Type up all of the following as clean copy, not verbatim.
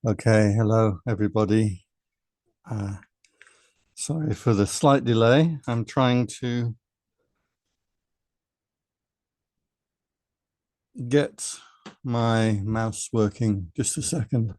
Okay, hello everybody. Uh, Sorry for the slight delay. I'm trying to get my mouse working. Just a second.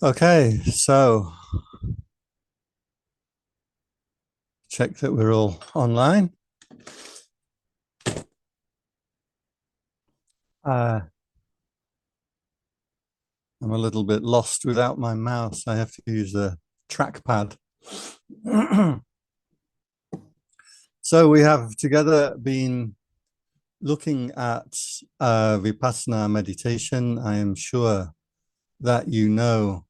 Okay, so check that we're all online. Uh, I'm a little bit lost without my mouse. I have to use a trackpad. So we have together been looking at Vipassana meditation. I am sure that you know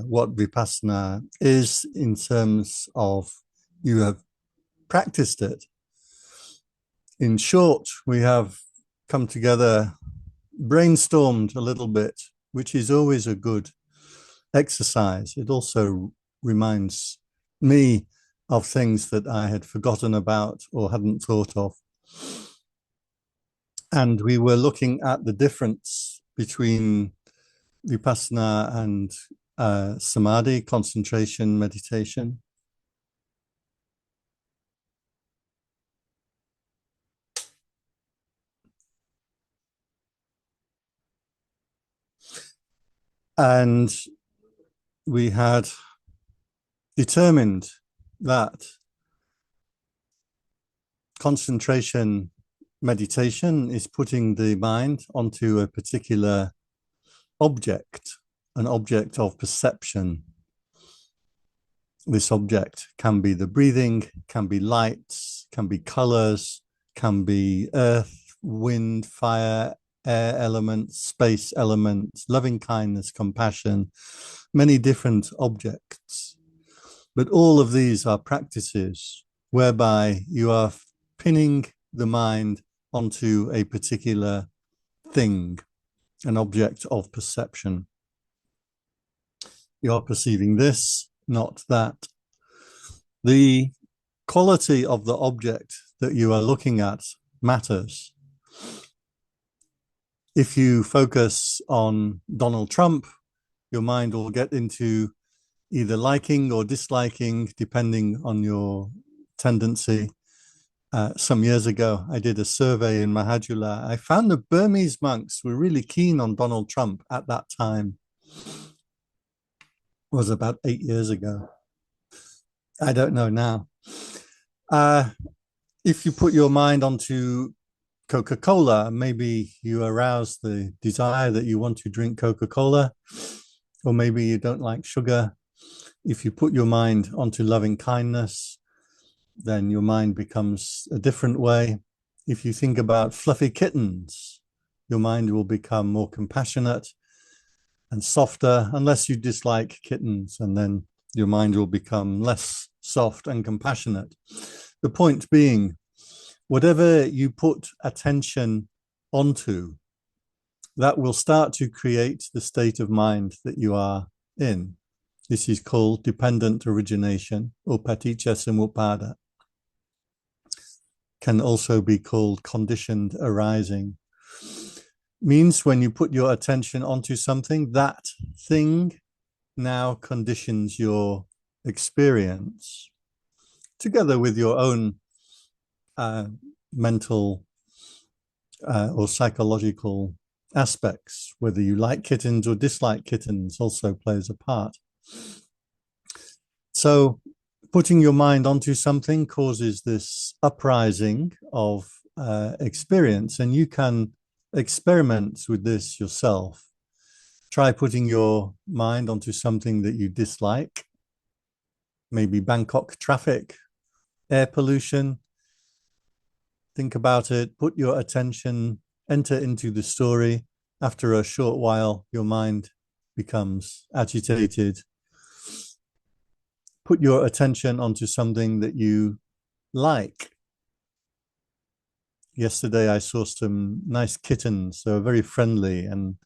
what Vipassana is in terms of you have practiced it. In short, we have come together, brainstormed a little bit, which is always a good exercise. It also reminds me of things that I had forgotten about or hadn't thought of. And we were looking at the difference between Vipassana and samadhi, concentration, meditation. And we had determined that concentration meditation is putting the mind onto a particular object, an object of perception. This object can be the breathing, can be lights, can be colors, can be earth, wind, fire, air elements, space elements, loving kindness, compassion, many different objects. But all of these are practices whereby you are pinning the mind onto a particular thing, an object of perception. You're perceiving this, not that. The quality of the object that you are looking at matters. If you focus on Donald Trump, your mind will get into either liking or disliking, depending on your tendency. Some years ago, I did a survey in Mahajula. I found the Burmese monks were really keen on Donald Trump at that time. It was about 8 years ago. I don't know now. If you put your mind onto Coca-Cola, maybe you arouse the desire that you want to drink Coca-Cola, or maybe you don't like sugar. If you put your mind onto loving kindness, then your mind becomes a different way. If you think about fluffy kittens, your mind will become more compassionate and softer, unless you dislike kittens, and then your mind will become less soft and compassionate. The point being, whatever you put attention onto, that will start to create the state of mind that you are in. This is called dependent origination or paticca samuppada. Can also be called conditioned arising. Means when you put your attention onto something, that thing now conditions your experience, together with your own mental or psychological aspects, whether you like kittens or dislike kittens also plays a part. So putting your mind onto something causes this uprising of experience, and you can experiment with this yourself. Try putting your mind onto something that you dislike, maybe Bangkok traffic, air pollution. Think about it, put your attention, enter into the story. After a short while, your mind becomes agitated. Put your attention onto something that you like. Yesterday, I saw some nice kittens. They were very friendly, and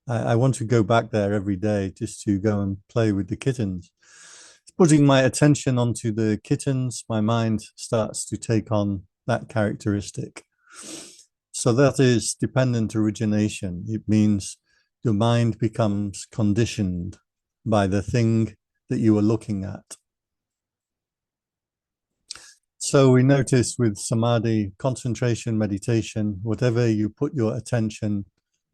I want to go back there every day just to go and play with the kittens. Putting my attention onto the kittens, my mind starts to take on that characteristic. So that is dependent origination. It means your mind becomes conditioned by the thing that you are looking at. So we notice with samadhi, concentration, meditation, whatever you put your attention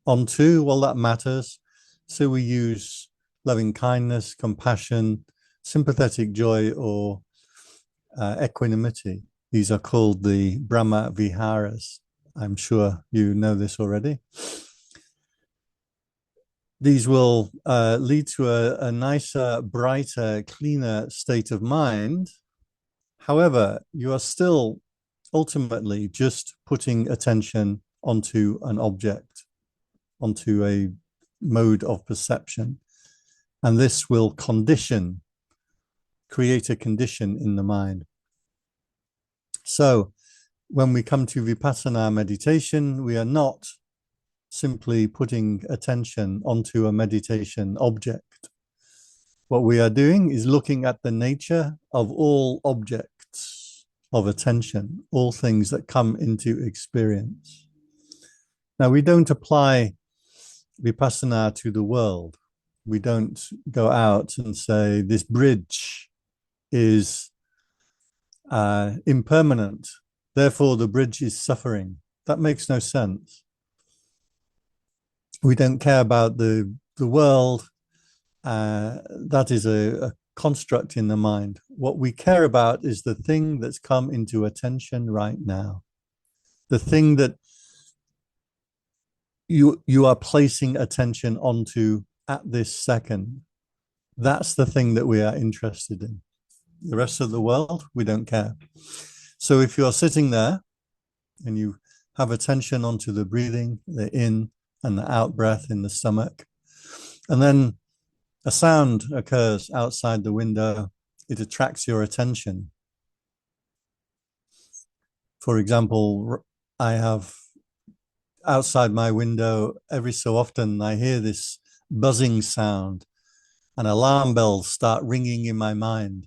onto, well, that matters. So we use loving kindness, compassion, sympathetic joy, or equanimity. These are called the Brahma Viharas. I'm sure you know this already. These will lead to a nicer, brighter, cleaner state of mind. However, you are still ultimately just putting attention onto an object, onto a mode of perception. And this will create a condition in the mind. So when we come to Vipassana meditation, we are not simply putting attention onto a meditation object. What we are doing is looking at the nature of all objects of attention, all things that come into experience. Now, we don't apply Vipassana to the world. We don't go out and say, this bridge is impermanent, therefore the bridge is suffering. That makes no sense. We don't care about the world. That is a construct in the mind. What we care about is the thing that's come into attention right now, the thing that you are placing attention onto at this second. That's the thing that we are interested in. The rest of the world, we don't care. So if you're sitting there and you have attention onto the breathing, the in and the out breath in the stomach, and then a sound occurs outside the window, it attracts your attention. For example, I have outside my window, every so often I hear this buzzing sound and alarm bells start ringing in my mind.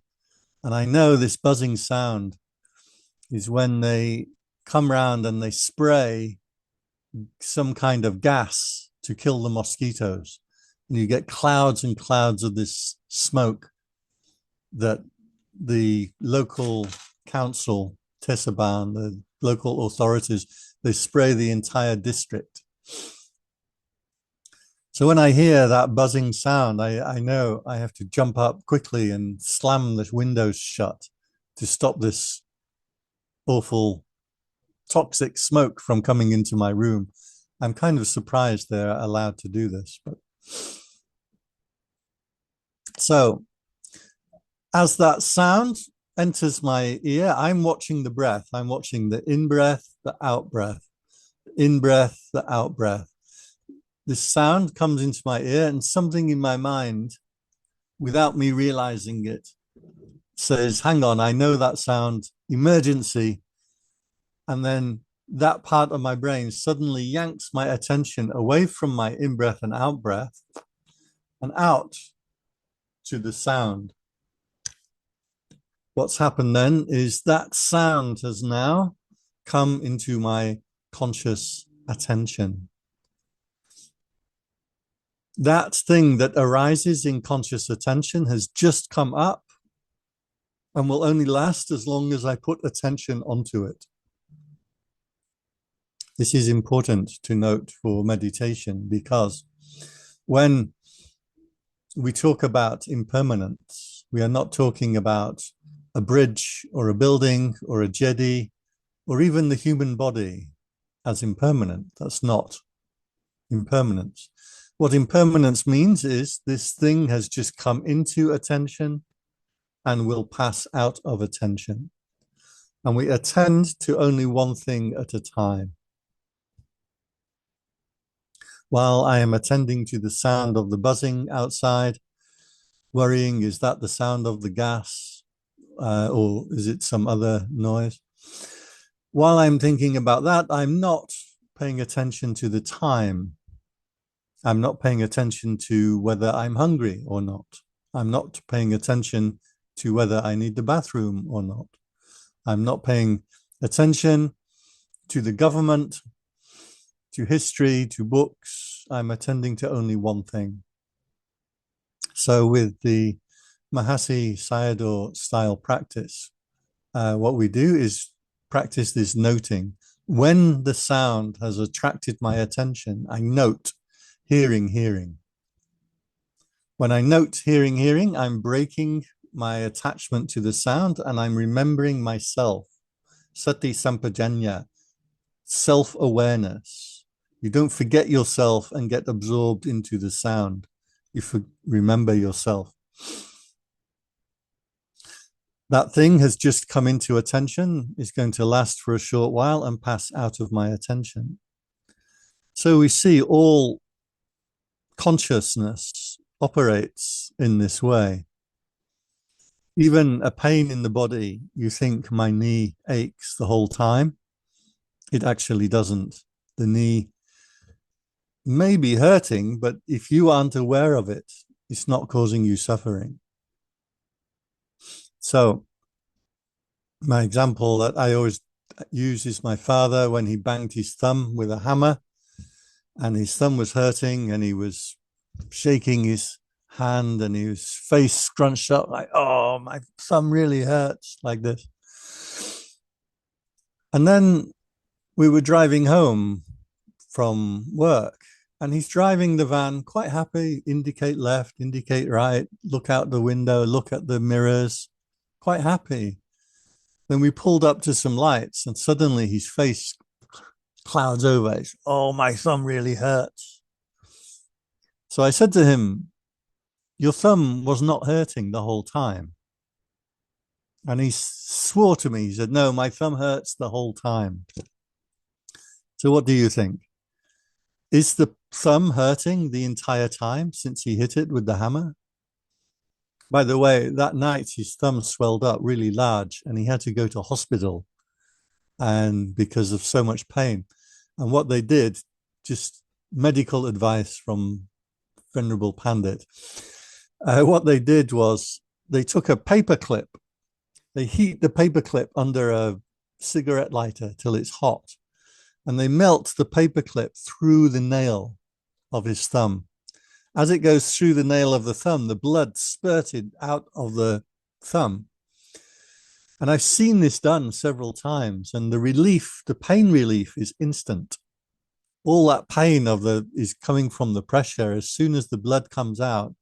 And I know this buzzing sound is when they come round and they spray some kind of gas to kill the mosquitoes. And you get clouds and clouds of this smoke that the local council, Cittasamvaro, the local authorities, they spray the entire district. So when I hear that buzzing sound, I know I have to jump up quickly and slam the windows shut to stop this awful toxic smoke from coming into my room. I'm kind of surprised they're allowed to do this. But so as that sound enters my ear, I'm watching the breath. I'm watching the in-breath, the out-breath, in-breath, the out-breath. This sound comes into my ear and something in my mind, without me realizing it, says, hang on, I know that sound, emergency. And then that part of my brain suddenly yanks my attention away from my in-breath and out-breath and out to the sound. What's happened then is that sound has now come into my conscious attention. That thing that arises in conscious attention has just come up and will only last as long as I put attention onto it. This is important to note for meditation, because when we talk about impermanence, we are not talking about a bridge or a building or a jetty or even the human body as impermanent. That's not impermanence. What impermanence means is this thing has just come into attention and will pass out of attention. And we attend to only one thing at a time. While I am attending to the sound of the buzzing outside, worrying, is that the sound of the gas or is it some other noise? While I'm thinking about that, I'm not paying attention to the time. I'm not paying attention to whether I'm hungry or not. I'm not paying attention to whether I need the bathroom or not. I'm not paying attention to the government, to history, to books. I'm attending to only one thing. So with the Mahasi Sayadaw style practice, what we do is practice this noting. When the sound has attracted my attention, I note hearing, hearing. When I note hearing, hearing, I'm breaking my attachment to the sound and I'm remembering myself. Sati sampajanya, self-awareness. You don't forget yourself and get absorbed into the sound. You remember yourself. That thing has just come into attention, is going to last for a short while and pass out of my attention. So we see all consciousness operates in this way. Even a pain in the body, you think my knee aches the whole time. It actually doesn't. The knee may be hurting, but if you aren't aware of it, it's not causing you suffering. So my example that I always use is my father when he banged his thumb with a hammer and his thumb was hurting and he was shaking his hand and his face scrunched up like, oh, my thumb really hurts, like this. And then we were driving home from work and he's driving the van quite happy, indicate left, indicate right, look out the window, look at the mirrors, quite happy. Then we pulled up to some lights and suddenly his face clouds over. Oh, my thumb really hurts. So I said to him, your thumb was not hurting the whole time. And he swore to me, he said, no, my thumb hurts the whole time. So what do you think? Is the thumb hurting the entire time since he hit it with the hammer? By the way, that night his thumb swelled up really large and he had to go to hospital and because of so much pain. And what they did, just medical advice from Venerable Pandit, what they did was they took a paper clip, they heat the paper clip under a cigarette lighter till it's hot, and they melt the paper clip through the nail of his thumb. As it goes through the nail of the thumb, the blood spurted out of the thumb. And I've seen this done several times, and the relief, the pain relief is instant. All that pain is coming from the pressure. As soon as the blood comes out,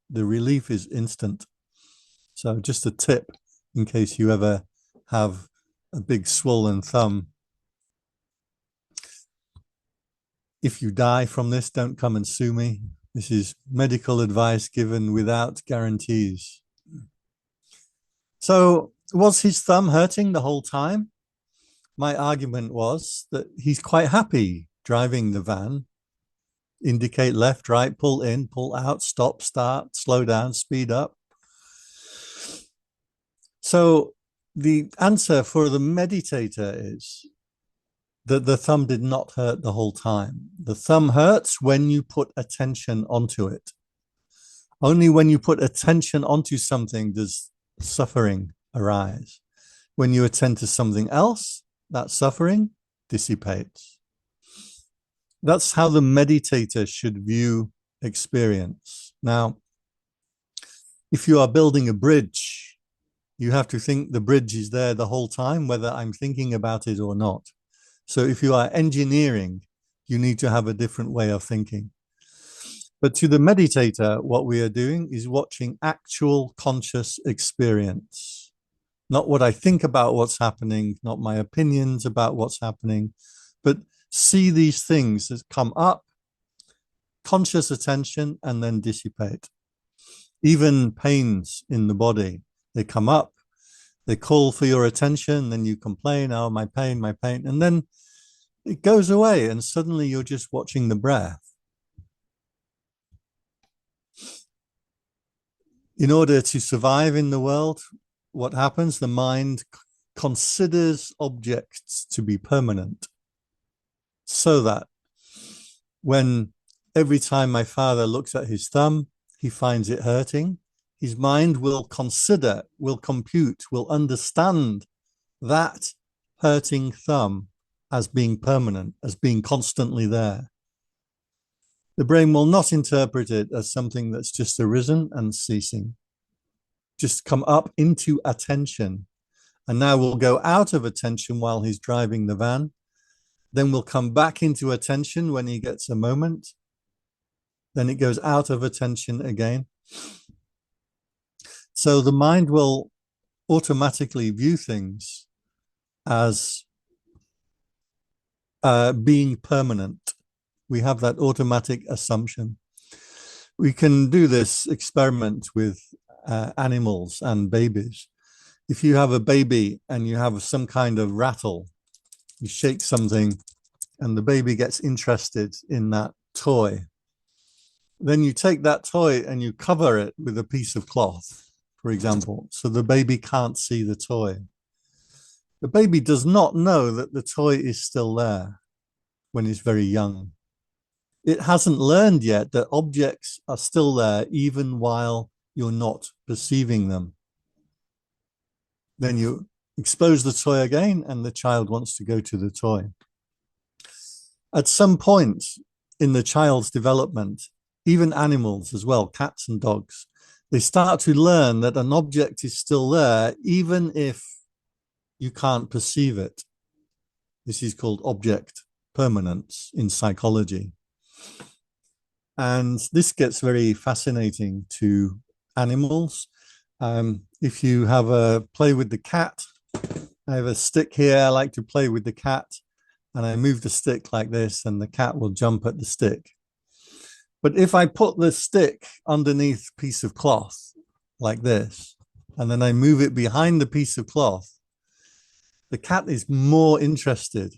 the relief is instant. So just a tip in case you ever have a big swollen thumb. If you die from this, don't come and sue me. This is medical advice given without guarantees. So was his thumb hurting the whole time? My argument was that he's quite happy driving the van. Indicate left, right, pull in, pull out, stop, start, slow down, speed up. So the answer for the meditator is that the thumb did not hurt the whole time. The thumb hurts when you put attention onto it. Only when you put attention onto something does suffering arise. When you attend to something else, that suffering dissipates. That's how the meditator should view experience. Now, if you are building a bridge You have to think the bridge is there the whole time, whether I'm thinking about it or not. So if you are engineering, you need to have a different way of thinking. But to the meditator, what we are doing is watching actual conscious experience, not what I think about what's happening, not my opinions about what's happening, but see these things that come up, conscious attention, and then dissipate. Even pains in the body, they come up, they call for your attention, then you complain, oh, my pain, and then it goes away, and suddenly you're just watching the breath. In order to survive in the world, what happens? The mind considers objects to be permanent, so that when every time my father looks at his thumb, he finds it hurting, his mind will consider, will compute, will understand that hurting thumb as being permanent, as being constantly there. The brain will not interpret it as something that's just arisen and ceasing, just come up into attention. And now we'll go out of attention while he's driving the van. Then we'll come back into attention when he gets a moment. Then it goes out of attention again. So the mind will automatically view things as being permanent. We have that automatic assumption. We can do this experiment with animals and babies. If you have a baby and you have some kind of rattle, you shake something and the baby gets interested in that toy. Then you take that toy and you cover it with a piece of cloth, for example, so the baby can't see the toy. The baby does not know that the toy is still there when it's very young. It hasn't learned yet that objects are still there even while you're not perceiving them. Then you expose the toy again and the child wants to go to the toy. At some point in the child's development, even animals as well, cats and dogs, they start to learn that an object is still there even if you can't perceive it. This is called object permanence in psychology. And this gets very fascinating to animals. If you have a play with the cat, I have a stick here. I like to play with the cat and I move the stick like this and the cat will jump at the stick. But if I put the stick underneath a piece of cloth like this, and then I move it behind the piece of cloth, the cat is more interested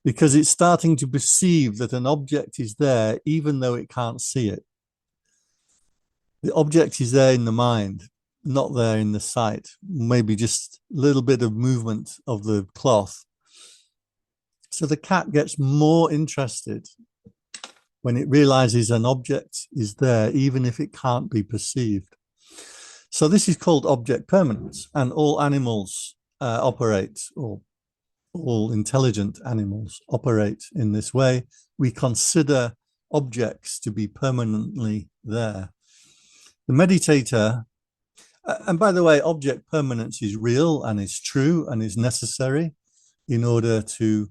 because it's starting to perceive that an object is there even though it can't see it. The object is there in the mind, not there in the sight. Maybe just a little bit of movement of the cloth. So the cat gets more interested when it realizes an object is there, even if it can't be perceived. So this is called object permanence, and all animals operate, or all intelligent animals operate in this way. We consider objects to be permanently there. The meditator, and by the way, object permanence is real and is true and is necessary in order to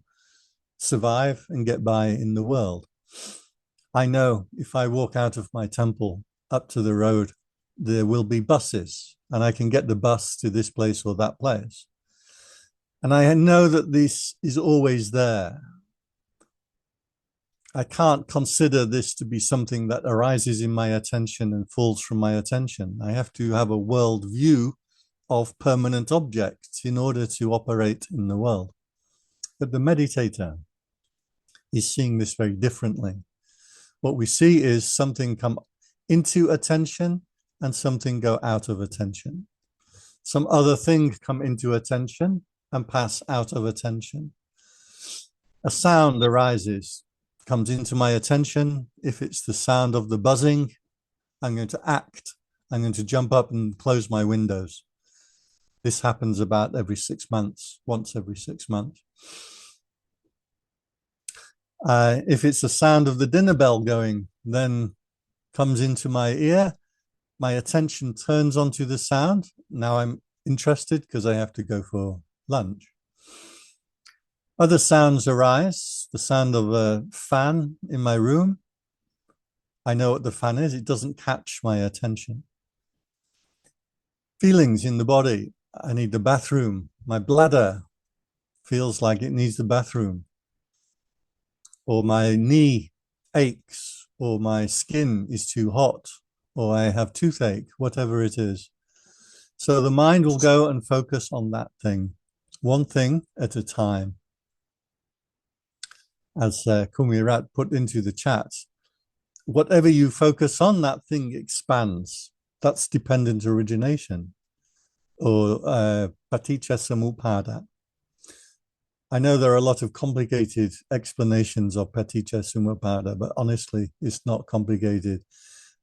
survive and get by in the world. I know if I walk out of my temple up to the road, there will be buses and I can get the bus to this place or that place. And I know that this is always there. I can't consider this to be something that arises in my attention and falls from my attention. I have to have a world view of permanent objects in order to operate in the world. But the meditator is seeing this very differently. What we see is something come into attention and something go out of attention. Some other thing come into attention and pass out of attention. A sound arises, comes into my attention. If it's the sound of the buzzing, I'm going to act. I'm going to jump up and close my windows. This happens about every 6 months, once every 6 months. If it's the sound of the dinner bell going, then comes into my ear, my attention turns onto the sound. Now I'm interested because I have to go for lunch. Other sounds arise, the sound of a fan in my room. I know what the fan is, it doesn't catch my attention. Feelings in the body, I need the bathroom. My bladder feels like it needs the bathroom. Or my knee aches, or my skin is too hot, or I have toothache, whatever it is. So the mind will go and focus on that thing, one thing at a time. As Kumirat put into the chat, whatever you focus on, that thing expands. That's dependent origination, or paticca samuppada. I know there are a lot of complicated explanations of paticca samuppada, but honestly, it's not complicated.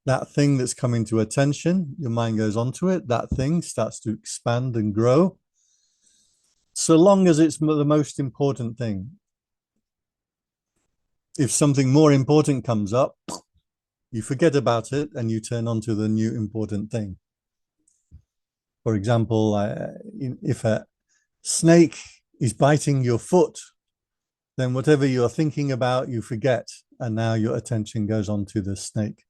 That thing that's coming to attention, your mind goes onto it, that thing starts to expand and grow, so long as it's the most important thing. If something more important comes up, you forget about it and you turn on to the new important thing. For example, if a snake is biting your foot, then whatever you're thinking about, you forget, and now your attention goes on to the snake.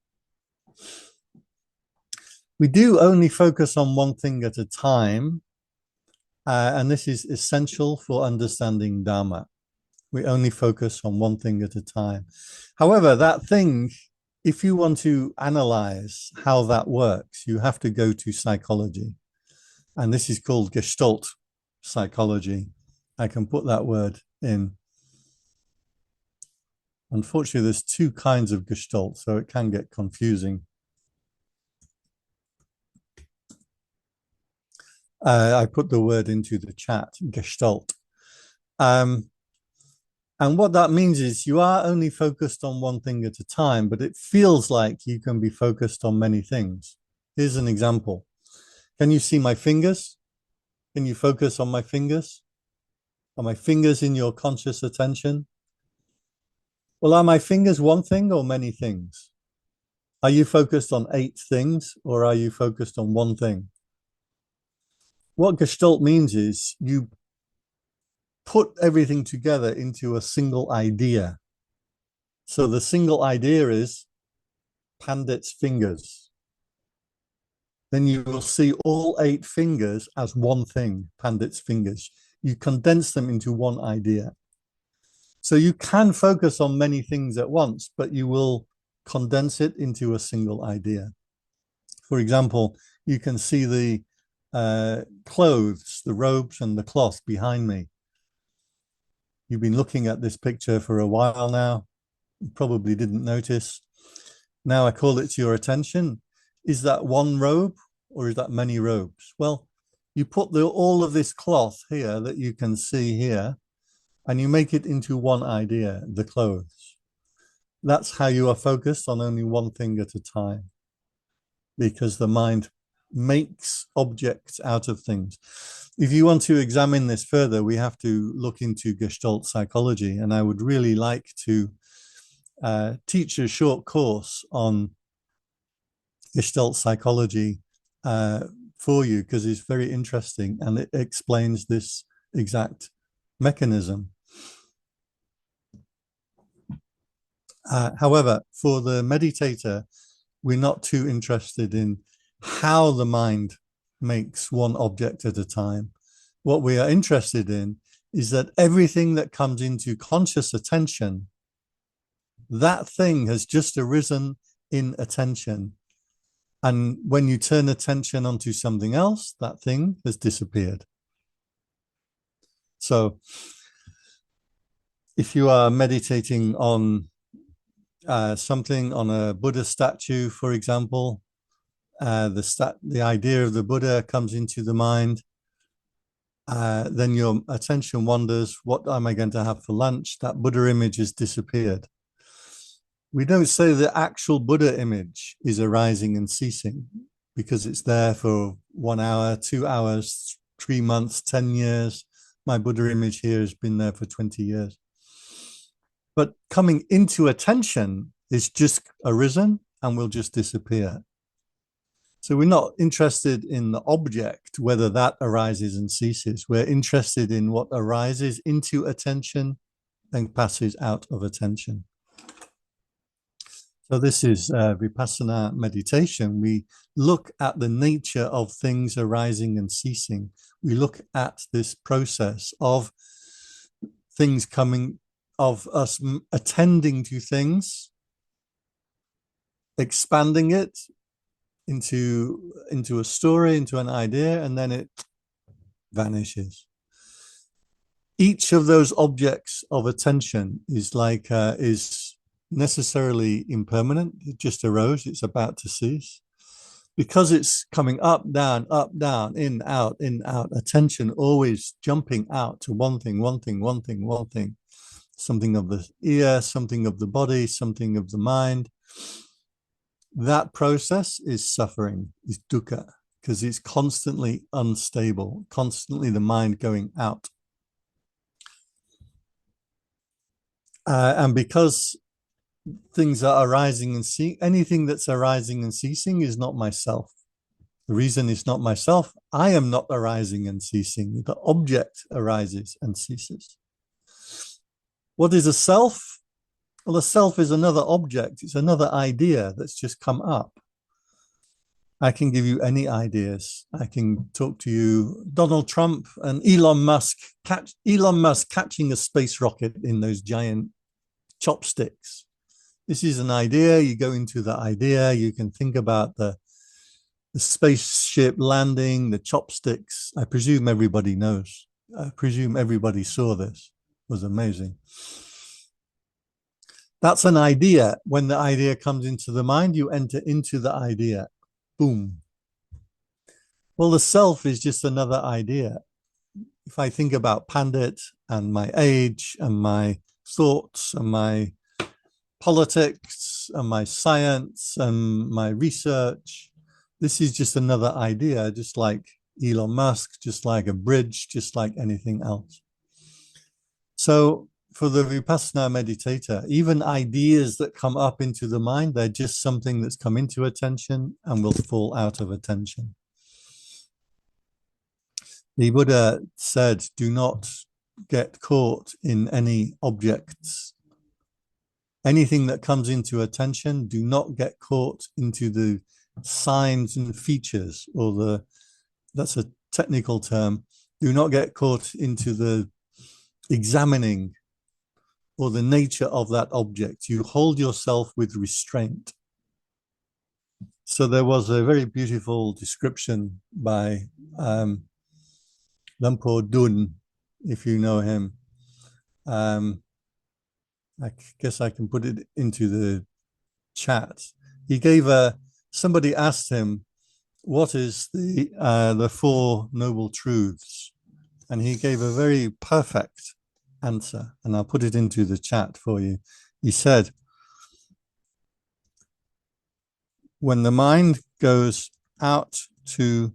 We do only focus on one thing at a time, and this is essential for understanding Dharma. We only focus on one thing at a time. However, that thing, if you want to analyze how that works, you have to go to psychology. And this is called Gestalt psychology. I can put that word in. Unfortunately, there's two kinds of Gestalt, so it can get confusing. I put the word into the chat, Gestalt. And what that means is you are only focused on one thing at a time, but it feels like you can be focused on many things. Here's an example. Can you see my fingers? Can you focus on my fingers? Are my fingers in your conscious attention? Well, are my fingers one thing or many things? Are you focused on 8 things or are you focused on one thing? What Gestalt means is you put everything together into a single idea. So the single idea is Pandit's fingers. Then you will see all 8 fingers as one thing, Pandit's fingers. You condense them into one idea. So you can focus on many things at once, but you will condense it into a single idea. For example, you can see the clothes, the robes and the cloth behind me. You've been looking at this picture for a while now. You probably didn't notice. Now I call it to your attention. Is that one robe or is that many robes? Well, you put all of this cloth here that you can see here, and you make it into one idea, the clothes. That's how you are focused on only one thing at a time, because the mind makes objects out of things. If you want to examine this further, we have to look into Gestalt psychology, and I would really like to teach a short course on Gestalt psychology for you, because it's very interesting and it explains this exact mechanism. However, for the meditator, we're not too interested in how the mind makes one object at a time. What we are interested in is that everything that comes into conscious attention, that thing has just arisen in attention. And when you turn attention onto something else, that thing has disappeared. So if you are meditating on something, on a Buddha statue, for example, the idea of the Buddha comes into the mind, then your attention wanders, what am I going to have for lunch? That Buddha image has disappeared. We don't say the actual Buddha image is arising and ceasing, because it's there for 1 hour, 2 hours, 3 months, 10 years. My Buddha image here has been there for 20 years. But coming into attention is just arisen and will just disappear. So we're not interested in the object, whether that arises and ceases. We're interested in what arises into attention and passes out of attention. So this is Vipassana meditation. We look at the nature of things arising and ceasing. We look at this process of things coming, of us attending to things, expanding it into a story, into an idea, and then it vanishes. Each of those objects of attention is necessarily impermanent. It just arose, it's about to cease. Because it's coming up, down, in, out, attention always jumping out to one thing, something of the ear, something of the body, something of the mind. That process is suffering, is dukkha, because it's constantly unstable, constantly the mind going out. And because things are arising and ceasing, anything that's arising and ceasing is not myself. The reason it's not myself, I am not arising and ceasing. The object arises and ceases. What is a self? Well, a self is another object. It's another idea that's just come up. I can give you any ideas. I can talk to you, Donald Trump and Elon Musk catching a space rocket in those giant chopsticks. This is an idea. You go into the idea. You can think about the spaceship landing, the chopsticks. I presume everybody knows. I presume everybody saw this. It was amazing. That's an idea. When the idea comes into the mind, you enter into the idea. Boom. Well, the self is just another idea. If I think about Pandit and my age and my thoughts and my politics and my science and my research, this is just another idea, just like Elon Musk, just like a bridge, just like anything else. So for the Vipassana meditator, even ideas that come up into the mind, they're just something that's come into attention and will fall out of attention. The Buddha said, do not get caught in any objects. Anything that comes into attention, do not get caught into the signs and features, or that's a technical term. Do not get caught into the examining or the nature of that object. You hold yourself with restraint. So there was a very beautiful description by Lampo Dun, if you know him. I guess I can put it into the chat. He gave somebody asked him, what is the Four Noble Truths? And he gave a very perfect answer, and I'll put it into the chat for you. He said, when the mind goes out to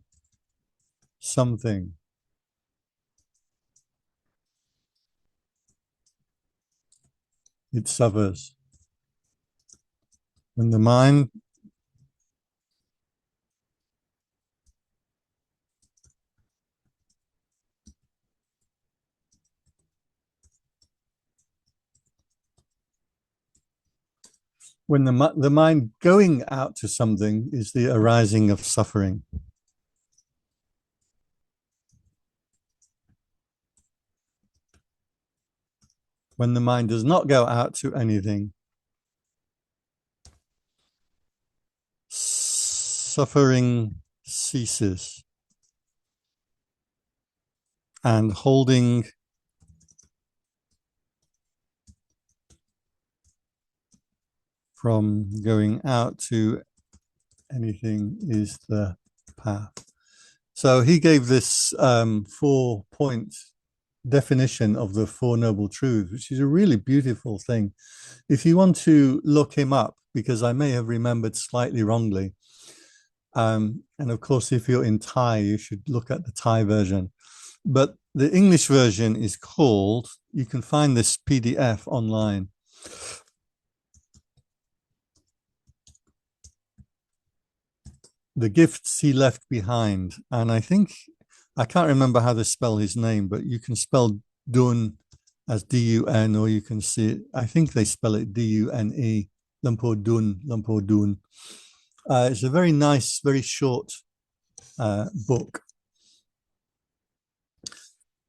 something, it suffers. When the mind the mind going out to something is the arising of suffering. When the mind does not go out to anything, suffering ceases. And holding from going out to anything is the path. So he gave this 4-point definition of the Four Noble Truths, which is a really beautiful thing. If you want to look him up, because I may have remembered slightly wrongly, and of course, if you're in Thai, you should look at the Thai version. But the English version is called, you can find this PDF online. the gifts he left behind. And I think, I can't remember how to spell his name, but you can spell Dun as D-U-N, or you can see it, I think they spell it D-U-N-E, Lumpur Dun, Lumpur Dun. It's a very nice, very short book.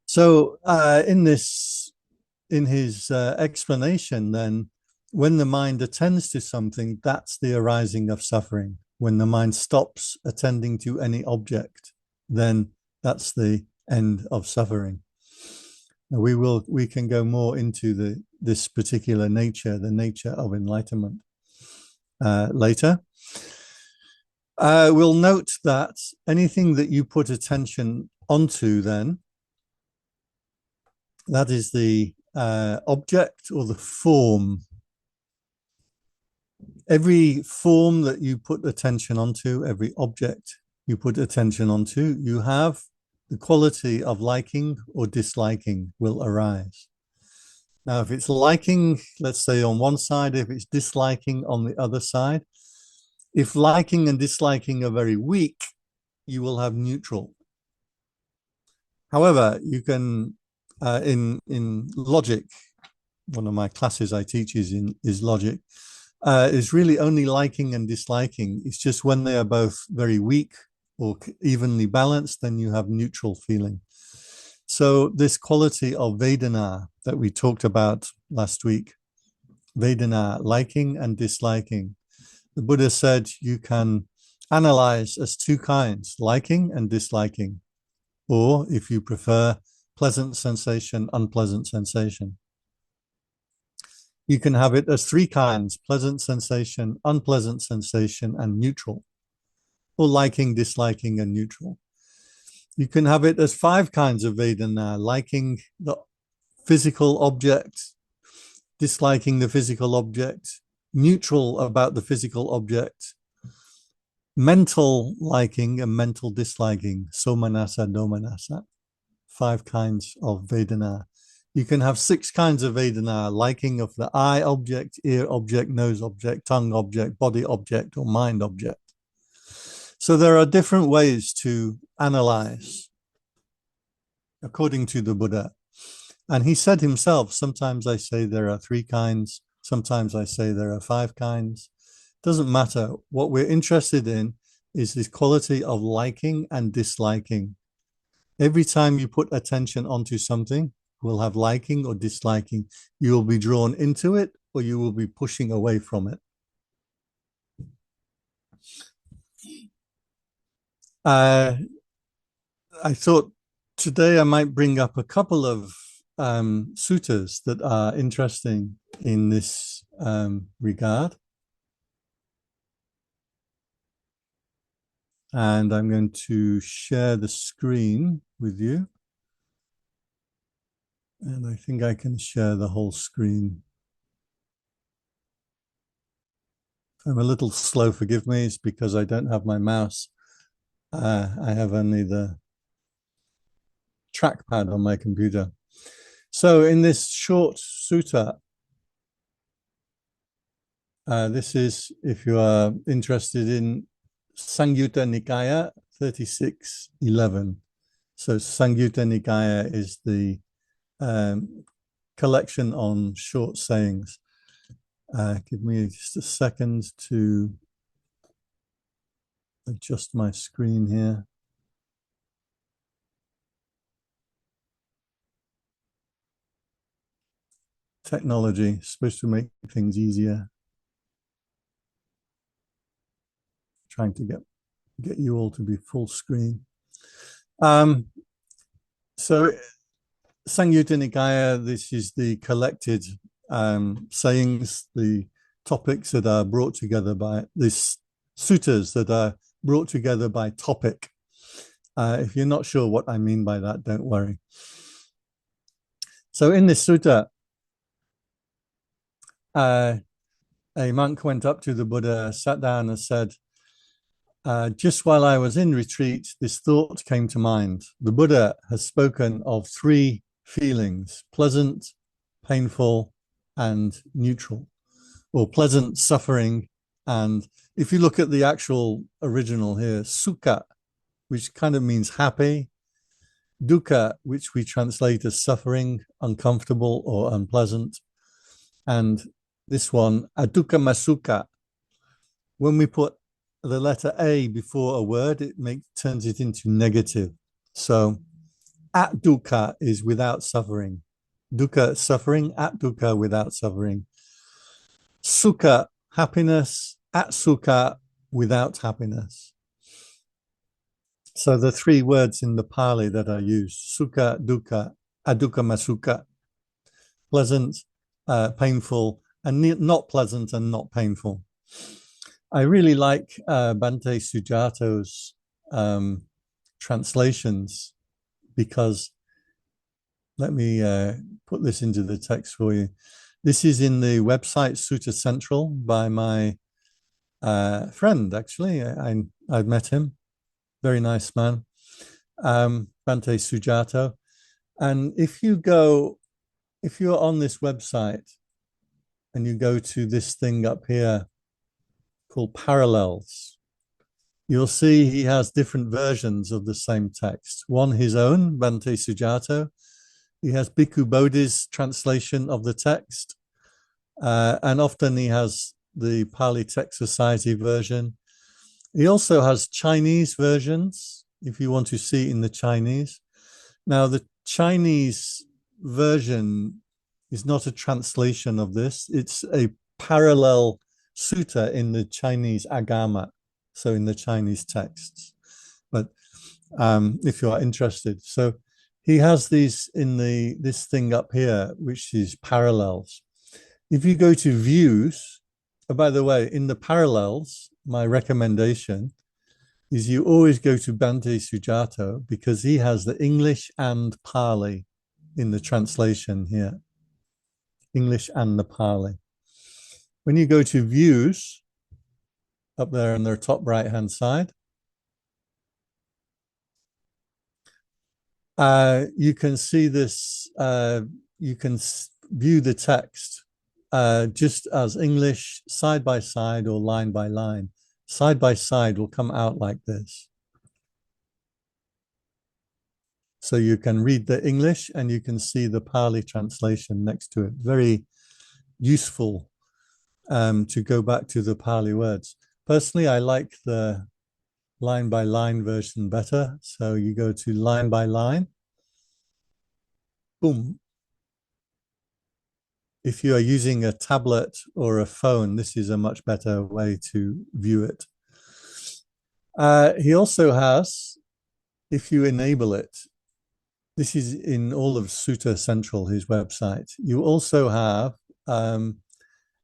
So in his explanation, then, when the mind attends to something, that's the arising of suffering. When the mind stops attending to any object, then that's the end of suffering. Now we can go more into this particular nature, the nature of enlightenment, later. We'll note that anything that you put attention onto, then, that is the object or the form. Every form that you put attention onto, every object you put attention onto, you have the quality of liking or disliking will arise. Now, if it's liking, let's say on one side, if it's disliking on the other side, if liking and disliking are very weak, you will have neutral. However, you can, in logic, one of my classes I teach is logic, is really only liking and disliking. It's just when they are both very weak or evenly balanced, then you have neutral feeling. So this quality of Vedana that we talked about last week, Vedana, liking and disliking, the Buddha said you can analyze as two kinds, liking and disliking, or if you prefer, pleasant sensation, unpleasant sensation. You can have it as three kinds, pleasant sensation, unpleasant sensation, and neutral, or liking, disliking, and neutral. You can have it as five kinds of Vedana, liking the physical object, disliking the physical object, neutral about the physical object, mental liking and mental disliking, somanasa, domanasa, five kinds of Vedana. You can have six kinds of Vedana, liking of the eye object, ear object, nose object, tongue object, body object, or mind object. So there are different ways to analyze according to the Buddha. And he said himself, sometimes I say there are three kinds, sometimes I say there are five kinds. Doesn't matter. What we're interested in is this quality of liking and disliking. Every time you put attention onto something, will have liking or disliking. You will be drawn into it or you will be pushing away from it. I thought today I might bring up a couple of suttas that are interesting in this regard. And I'm going to share the screen with you. And I think I can share the whole screen. I'm a little slow, forgive me, it's because I don't have my mouse. I have only the trackpad on my computer. So in this short sutta, this is, if you are interested in Samyutta Nikaya 3611. So Samyutta Nikaya is the collection on short sayings. Give me just a second to adjust my screen here. Technology is supposed to make things easier. Trying to get you all to be full screen. So Samyutta Nikaya, this is the collected sayings, the topics that are brought together by these suttas that are brought together by topic. If you're not sure what I mean by that, don't worry. So in this sutta, a monk went up to the Buddha, sat down and said, just while I was in retreat, this thought came to mind. The Buddha has spoken of three feelings, pleasant, painful, and neutral, or pleasant, suffering, and if you look at the actual original here, sukha, which kind of means happy, dukkha, which we translate as suffering, uncomfortable, or unpleasant, and this one, adukkha masukha. When we put the letter A before a word, turns it into negative. So at dukkha is without suffering. Dukkha, suffering, at dukkha, without suffering. Sukha, happiness, at sukha, without happiness. So the three words in the Pali that are used, sukha, dukkha, adukkha masukha, pleasant, painful, and not pleasant and not painful. I really like Bhante Sujato's translations because, let me put this into the text for you. This is in the website Sutta Central by my friend, actually. I've met him. Very nice man, Bhante Sujato. And if you're on this website and you go to this thing up here called Parallels, you'll see he has different versions of the same text. One, his own, Bhante Sujato. He has Bhikkhu Bodhi's translation of the text. And often he has the Pali Text Society version. He also has Chinese versions, if you want to see in the Chinese. Now, the Chinese version is not a translation of this. It's a parallel sutta in the Chinese Agama, so in the Chinese texts. But if you are interested, so he has these in this thing up here, which is parallels. If you go to views, oh, by the way, in the parallels, my recommendation is you always go to Bhante Sujato because he has the English and Pali in the translation here. English and the Pali. When you go to views, up there on their top right-hand side, you can see this, you can view the text just as English side by side or line by line. Side by side will come out like this. So you can read the English and you can see the Pali translation next to it. Very useful to go back to the Pali words. Personally, I like the line by line version better. So you go to line by line. Boom. If you are using a tablet or a phone, this is a much better way to view it. He also has, if you enable it, this is in all of Sutta Central, his website. You also have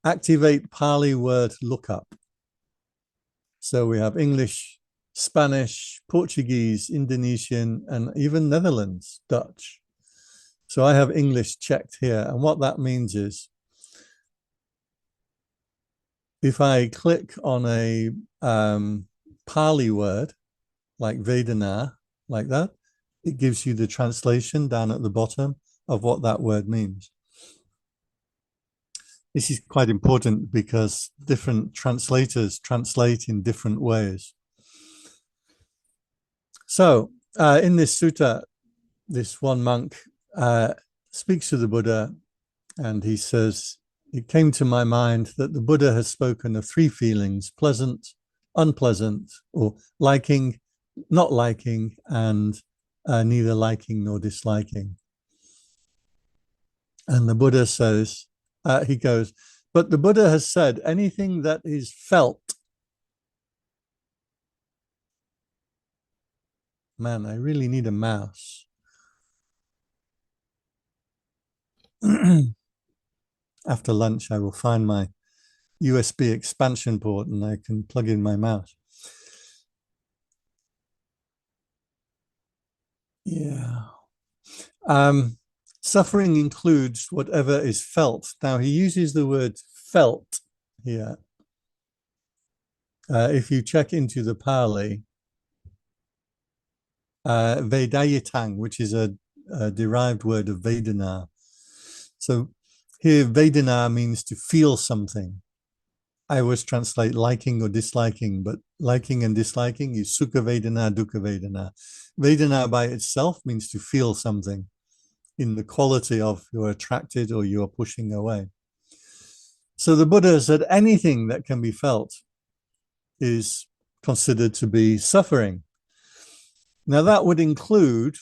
activate Pali word lookup. So we have English, Spanish, Portuguese, Indonesian, and even Netherlands, Dutch. So I have English checked here. And what that means is if I click on a Pali word like Vedana, like that, it gives you the translation down at the bottom of what that word means. This is quite important because different translators translate in different ways. So in this sutta, this one monk speaks to the Buddha and he says, it came to my mind that the Buddha has spoken of three feelings: pleasant, unpleasant, or liking, not liking, and neither liking nor disliking. And the Buddha says, he goes, but the Buddha has said anything that is felt. Man, I really need a mouse. After lunch, I will find my USB expansion port and I can plug in my mouse. Yeah. Suffering includes whatever is felt. Now, he uses the word felt here. If you check into the Pali, Vedayitang, which is a derived word of Vedana. So here, Vedana means to feel something. I always translate liking or disliking, but liking and disliking is sukha vedana, dukkha vedana. Vedana by itself means to feel something in the quality of you're attracted or you're pushing away. So the Buddha said anything that can be felt is considered to be suffering. Now that would include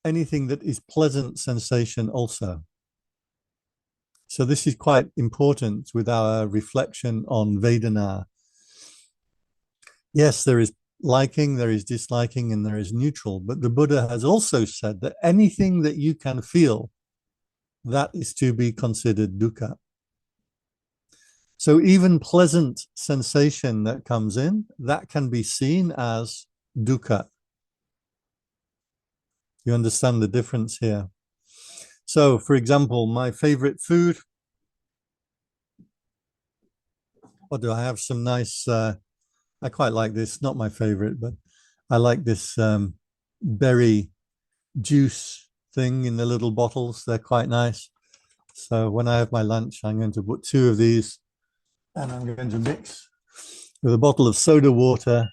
anything that is pleasant sensation also. So this is quite important with our reflection on Vedana. Yes, there is liking, there is disliking, and there is neutral. But the Buddha has also said that anything that you can feel, that is to be considered dukkha. So even pleasant sensation that comes in, that can be seen as dukkha. You understand the difference here? So, for example, my favorite food, what do I have? Some nice, I quite like this, not my favorite, but I like this berry juice thing in the little bottles. They're quite nice. So when I have my lunch, I'm going to put 2 of these and I'm going to mix with a bottle of soda water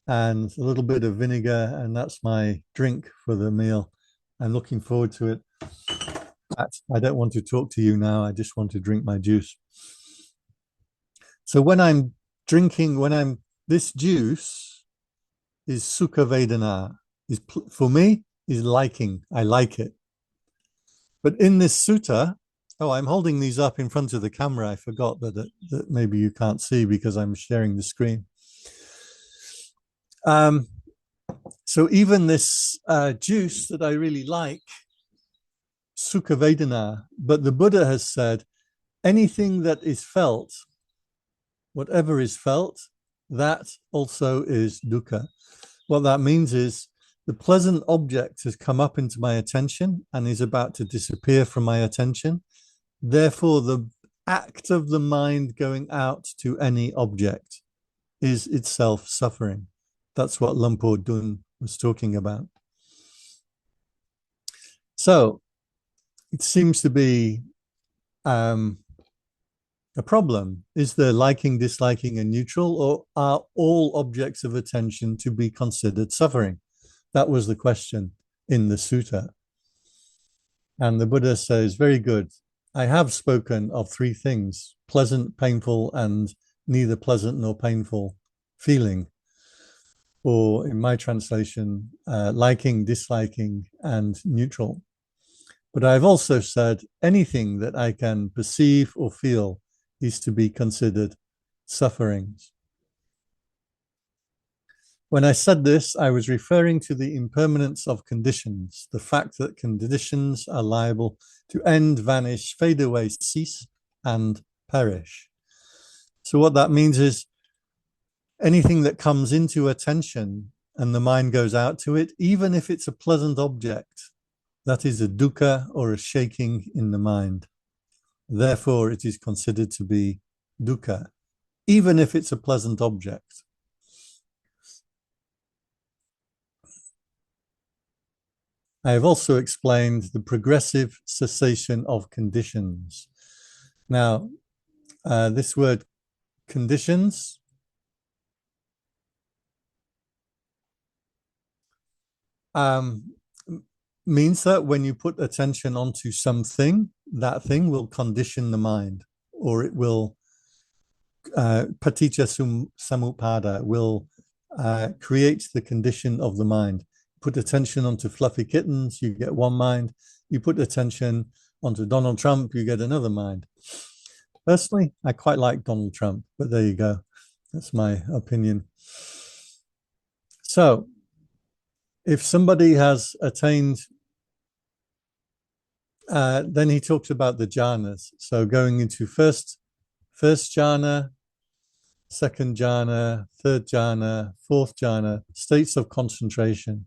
and a little bit of vinegar, and that's my drink for the meal. I'm looking forward to it. I don't want to talk to you now. I just want to drink my juice. So when I'm drinking, this juice is sukha vedana, is for me, is liking. I like it. But in this sutta, I'm holding these up in front of the camera. I forgot that maybe you can't see because I'm sharing the screen. So even this juice that I really like, sukha vedana, but the Buddha has said anything that is felt, whatever is felt, that also is dukkha. What that means is the pleasant object has come up into my attention and is about to disappear from my attention. Therefore, the act of the mind going out to any object is itself suffering. That's what Lumpur Dun was talking about. So it seems to be a problem. Is there liking, disliking, and neutral, or are all objects of attention to be considered suffering? That was the question in the sutta. And the Buddha says, very good. I have spoken of 3 things, pleasant, painful, and neither pleasant nor painful feeling. Or in my translation, liking, disliking, and neutral. But I've also said anything that I can perceive or feel is to be considered sufferings. When I said this, I was referring to the impermanence of conditions, the fact that conditions are liable to end, vanish, fade away, cease, and perish. So what that means is anything that comes into attention and the mind goes out to it, even if it's a pleasant object, that is a dukkha or a shaking in the mind. Therefore, it is considered to be dukkha, even if it's a pleasant object. I have also explained the progressive cessation of conditions. Now, this word conditions means that when you put attention onto something, that thing will condition the mind, or it will paticca samuppada, will create the condition of the mind. Put attention onto fluffy kittens, you get one mind. You put attention onto Donald Trump, you get another mind. Personally, I quite like Donald Trump, but there you go. That's my opinion. So, if somebody has attained, then he talks about the jhanas. So going into first jhana, second jhana, third jhana, fourth jhana, states of concentration.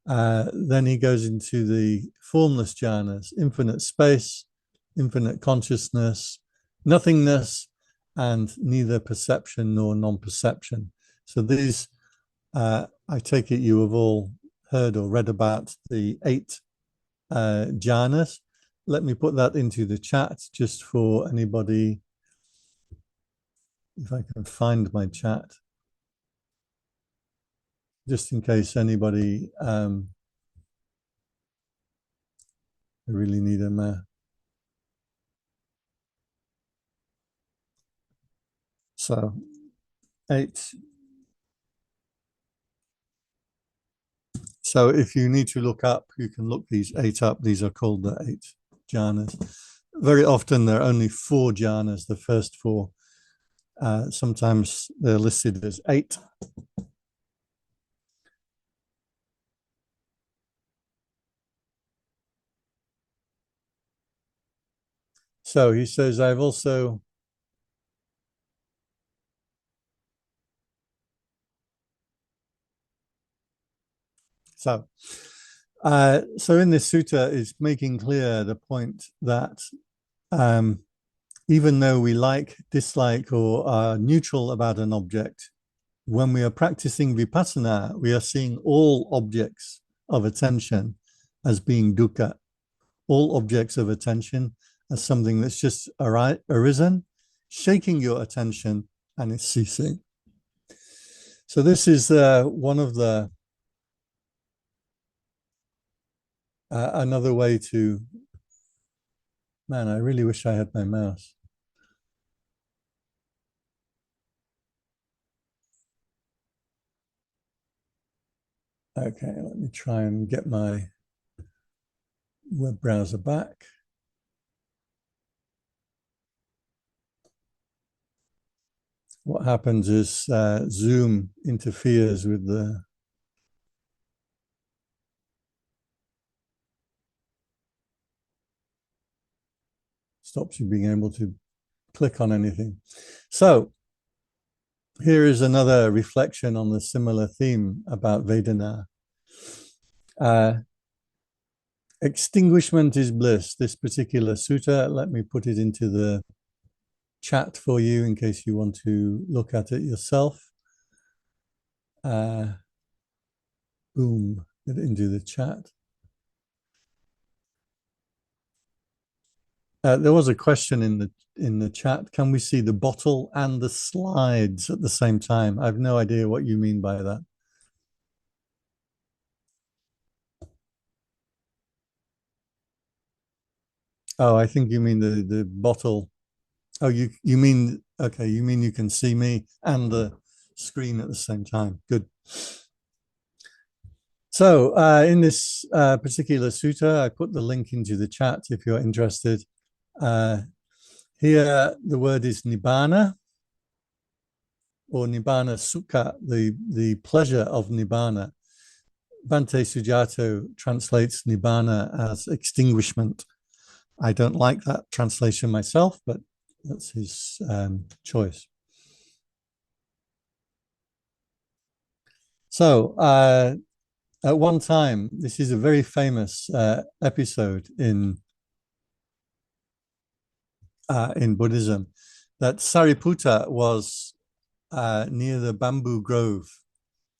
Then he goes into the formless jhanas, infinite space, infinite consciousness, nothingness, and neither perception nor non-perception. So these, I take it you have all heard or read about the 8 jhanas. Let me put that into the chat just for anybody if I can find my chat, just in case anybody I really need a so 8. So if you need to look up, you can look these 8 up. These are called the 8 jhanas. Very often there are only 4 jhanas, the first 4. Sometimes they're listed as 8. So he says, I've also so so in this sutta is making clear the point that even though we like, dislike, or are neutral about an object, when we are practicing vipassana, we are seeing all objects of attention as being dukkha, all objects of attention as something that's just arisen, shaking your attention, and it's ceasing. So this is one of the another way to. Man, I really wish I had my mouse. Okay, let me try and get my web browser back. What happens is Zoom interferes with the stops you being able to click on anything. So here is another reflection on the similar theme about Vedana. Extinguishment is bliss. This particular sutta, let me put it into the chat for you in case you want to look at it yourself. Boom, get it into the chat. There was a question in the chat. Can we see the bottle and the slides at the same time? I have no idea what you mean by that. Oh, I think you mean the bottle. Oh, you mean okay, you mean you can see me and the screen at the same time. Good. So in this particular sutta, I put the link into the chat if you're interested. Here, the word is nibbana or nibbana sukha, the pleasure of nibbana. Bhante Sujato translates nibbana as extinguishment. I don't like that translation myself, but that's his choice. So at one time, this is a very famous episode in Buddhism, that Sariputta was near the bamboo grove,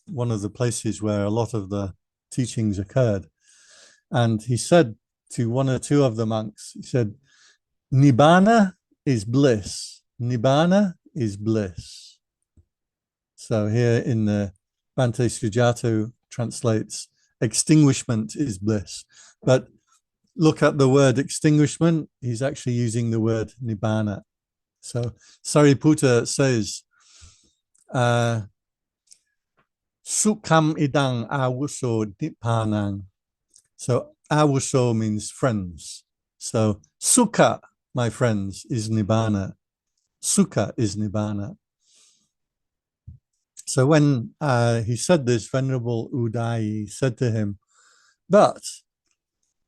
one of the places where a lot of the teachings occurred. And he said to one or two of the monks, he said, Nibbana is bliss. Nibbana is bliss. So here in the Bhante Sujato translates, extinguishment is bliss. But look at the word extinguishment, he's actually using the word nibbana. So Sariputta says, Sukham idang awuso nippanang. So awuso means friends. So sukha, my friends, is nibbana. Sukha is nibbana. So when he said this, Venerable Udayi said to him, but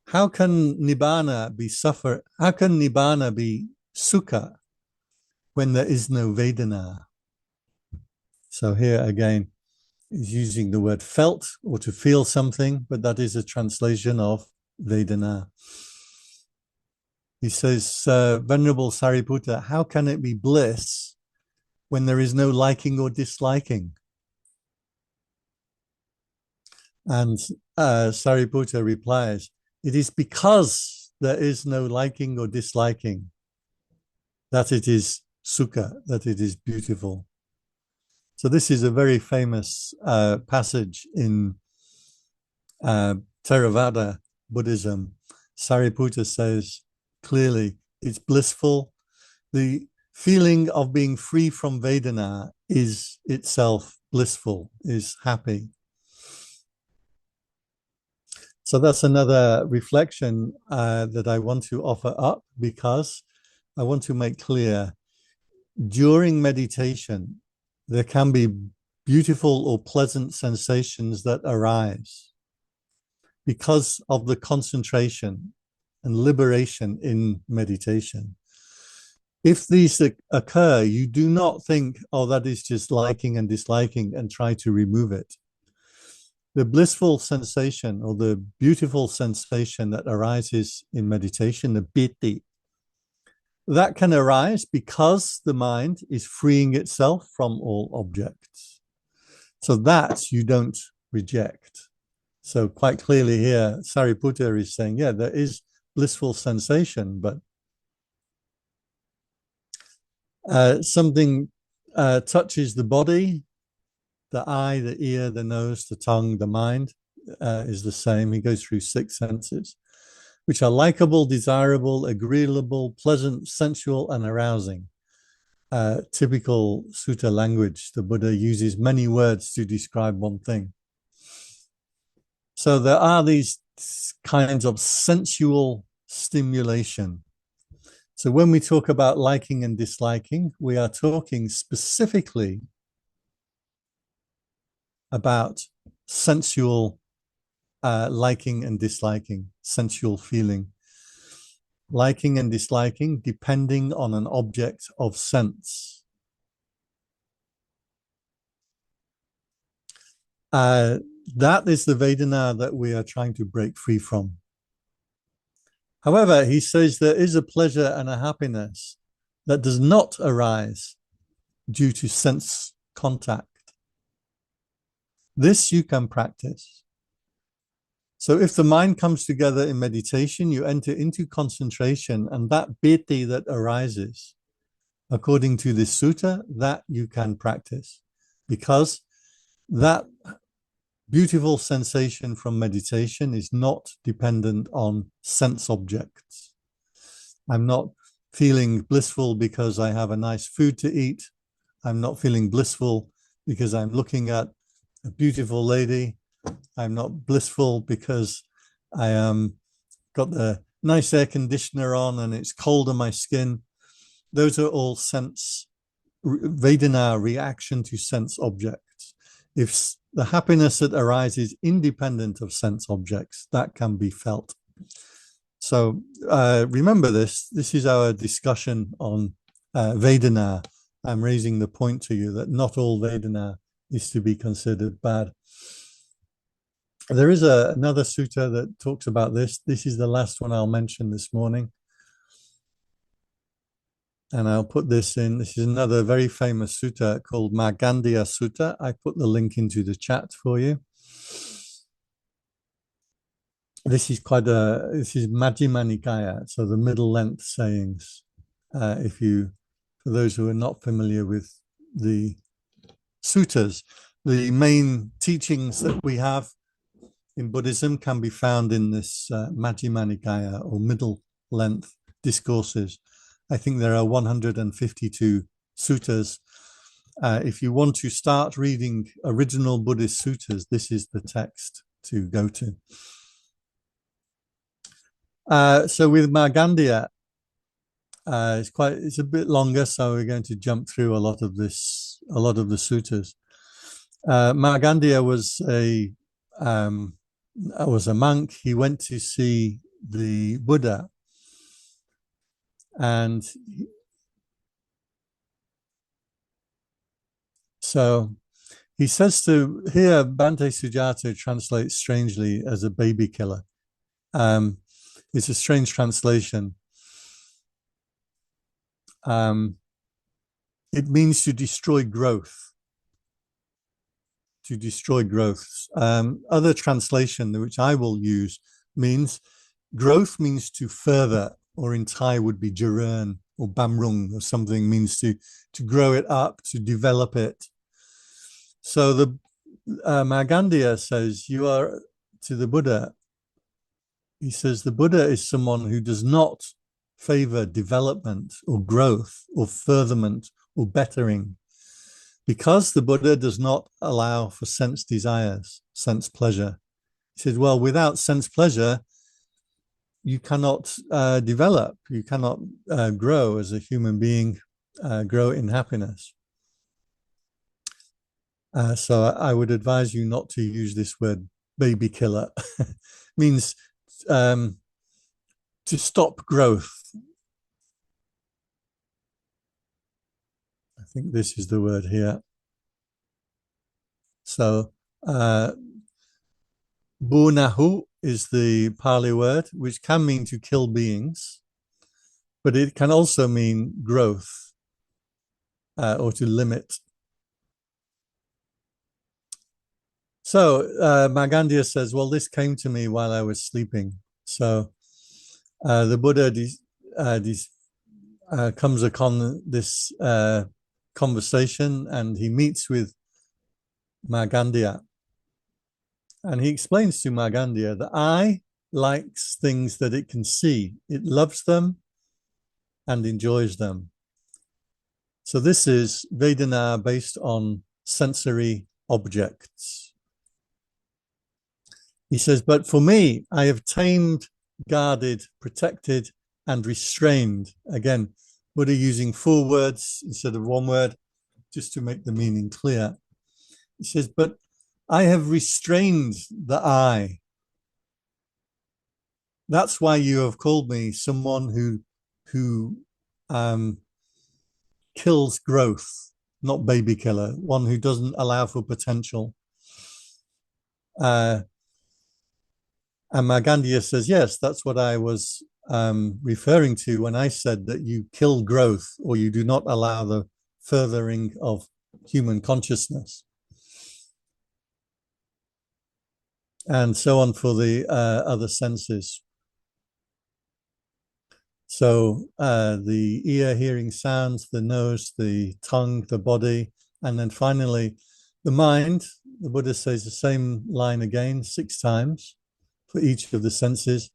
how can nibbana be suffer? How can nibbana be sukha when there is no Vedana? So here again, is using the word felt or to feel something, but that is a translation of Vedana. He says, Venerable Sariputta, how can it be bliss when there is no liking or disliking? And Sariputta replies, it is because there is no liking or disliking that it is sukha, that it is beautiful. So this is a very famous passage in Theravada Buddhism. Sariputta says clearly, it's blissful. The feeling of being free from Vedana is itself blissful, is happy. So that's another reflection that I want to offer up, because I want to make clear during meditation, there can be beautiful or pleasant sensations that arise because of the concentration and liberation in meditation. If these occur, you do not think, oh, that is just liking and disliking, and try to remove it. The blissful sensation or the beautiful sensation that arises in meditation, the piti, that can arise because the mind is freeing itself from all objects. So that you don't reject. So quite clearly here, Sariputta is saying, yeah, there is blissful sensation, but something touches the body, the eye, the ear, the nose, the tongue, the mind is the same. He goes through 6 senses, which are likable, desirable, agreeable, pleasant, sensual, and arousing. Typical sutta language, the Buddha uses many words to describe one thing. So there are these kinds of sensual stimulation. So when we talk about liking and disliking, we are talking specifically about sensual liking and disliking, sensual feeling. Liking and disliking depending on an object of sense. That is the Vedana that we are trying to break free from. However, he says there is a pleasure and a happiness that does not arise due to sense contact. This you can practice. So if the mind comes together in meditation, you enter into concentration, and that piti that arises, according to this sutta, that you can practice, because that beautiful sensation from meditation is not dependent on sense objects. I'm not feeling blissful because I have a nice food to eat. I'm not feeling blissful because I'm looking at a beautiful lady. I'm not blissful because I got the nice air conditioner on and it's cold on my skin. Those are all sense, Vedana, reaction to sense objects. If the happiness that arises independent of sense objects, that can be felt. So remember this. This is our discussion on Vedana. I'm raising the point to you that not all Vedana is to be considered bad. There is another sutta that talks about this. This is the last one I'll mention this morning. And I'll put this in. This is another very famous sutta called Markandeya Sutta. I put the link into the chat for you. This is this is Majjhima Nikaya, so the middle length sayings. For those who are not familiar with the suttas, the main teachings that we have in Buddhism can be found in this Majjhima Nikaya, or middle length discourses. I think there are 152 suttas. If you want to start reading original Buddhist suttas, this is the text to go to. So with Markandeya, it's a bit longer, so we're going to jump through a lot of the suttas. Markandeya was a monk. He went to see the Buddha, and so he says here, Bhante Sujato translates strangely as a baby killer. It's a strange translation. It means to destroy growth. To destroy growth. Other translation, which I will use, means growth means to further, or in Thai would be jaran, or bamrung or something means to grow it up, to develop it. So the Margandeya says, you are to the Buddha. He says the Buddha is someone who does not favor development or growth or furtherment or bettering, because the Buddha does not allow for sense desires, sense pleasure. He said, well, without sense pleasure, you cannot develop, you cannot grow as a human being, grow in happiness. So I would advise you not to use this word baby killer. It means to stop growth. I think this is the word here. So bunahu is the Pali word, which can mean to kill beings, but it can also mean growth or to limit. So Margandeya says, well, this came to me while I was sleeping. So the Buddha comes upon this conversation, and he meets with Margandeya. And he explains to Margandeya that I likes things that it can see. It loves them and enjoys them. So this is Vedana based on sensory objects. He says, but for me, I have tamed, guarded, protected, and restrained. Again, Buddha using 4 words instead of 1 word, just to make the meaning clear. He says, but I have restrained the I. That's why you have called me someone who kills growth, not baby killer, one who doesn't allow for potential. And Margandeya says, yes, that's what I was referring to when I said that you kill growth, or you do not allow the furthering of human consciousness. And so on for the other senses. So the ear hearing sounds, the nose, the tongue, the body, and then finally the mind. The Buddha says the same line again 6 times for each of the senses.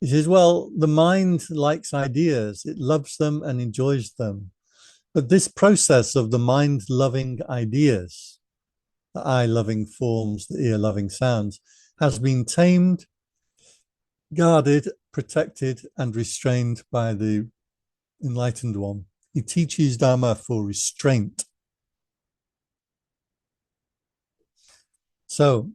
He says, well, the mind likes ideas, it loves them and enjoys them. But this process of the mind loving ideas, the eye loving forms, the ear loving sounds, has been tamed, guarded, protected, and restrained by the enlightened one. He teaches Dharma for restraint. So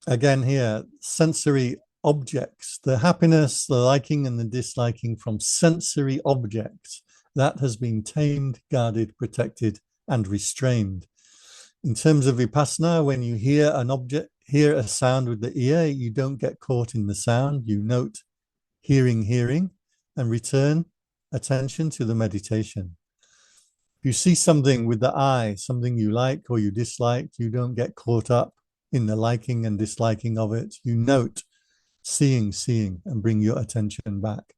again here, sensory objects, the happiness, the liking and the disliking from sensory objects, that has been tamed, guarded, protected, and restrained. In terms of vipassana, when you hear an object, hear a sound with the ear, you don't get caught in the sound. You note hearing, and return attention to the meditation. If you see something with the eye, something you like or you dislike, you don't get caught up in the liking and disliking of it. You note seeing, and bring your attention back.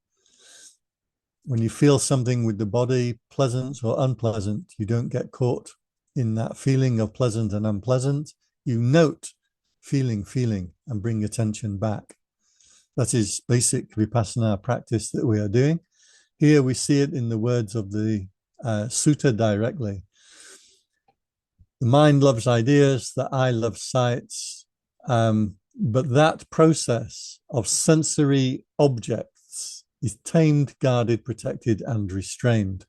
When you feel something with the body, pleasant or unpleasant, you don't get caught in that feeling of pleasant and unpleasant. You note feeling, and bring attention back. That is basic vipassana practice that we are doing. Here we see it in the words of the sutta directly. The mind loves ideas, the eye loves sights, but that process of sensory objects is tamed, guarded, protected, and restrained.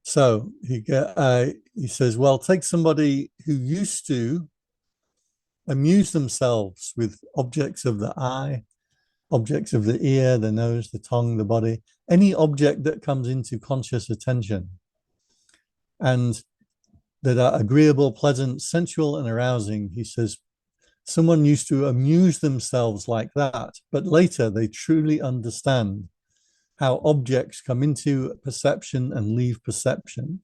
So he says, well, take somebody who used to amuse themselves with objects of the eye, objects of the ear, the nose, the tongue, the body, any object that comes into conscious attention and that are agreeable, pleasant, sensual, and arousing. He says, someone used to amuse themselves like that, but later they truly understand how objects come into perception and leave perception.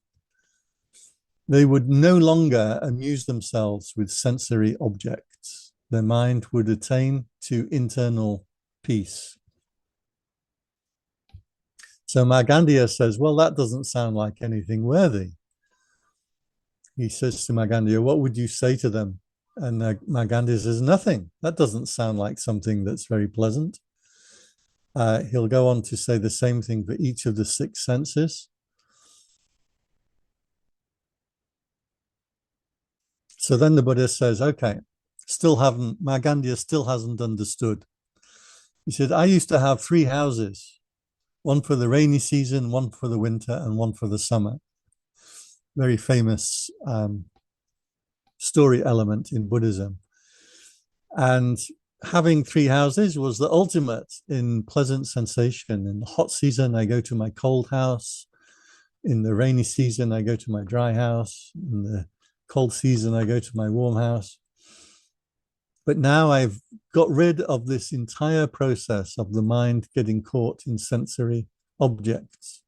They would no longer amuse themselves with sensory objects. Their mind would attain to internal peace. So Markandeya says, well, that doesn't sound like anything worthy. He says to Markandeya, what would you say to them? And Markandeya says, nothing. That doesn't sound like something that's very pleasant. He'll go on to say the same thing for each of the six senses. So then the Buddha says, okay, Markandeya still hasn't understood. He said, I used to have three houses, one for the rainy season, one for the winter, and one for the summer. Very famous story element in Buddhism. And having three houses was the ultimate in pleasant sensation. In the hot season, I go to my cold house. In the rainy season, I go to my dry house. In the cold season, I go to my warm house. But now I've got rid of this entire process of the mind getting caught in sensory objects.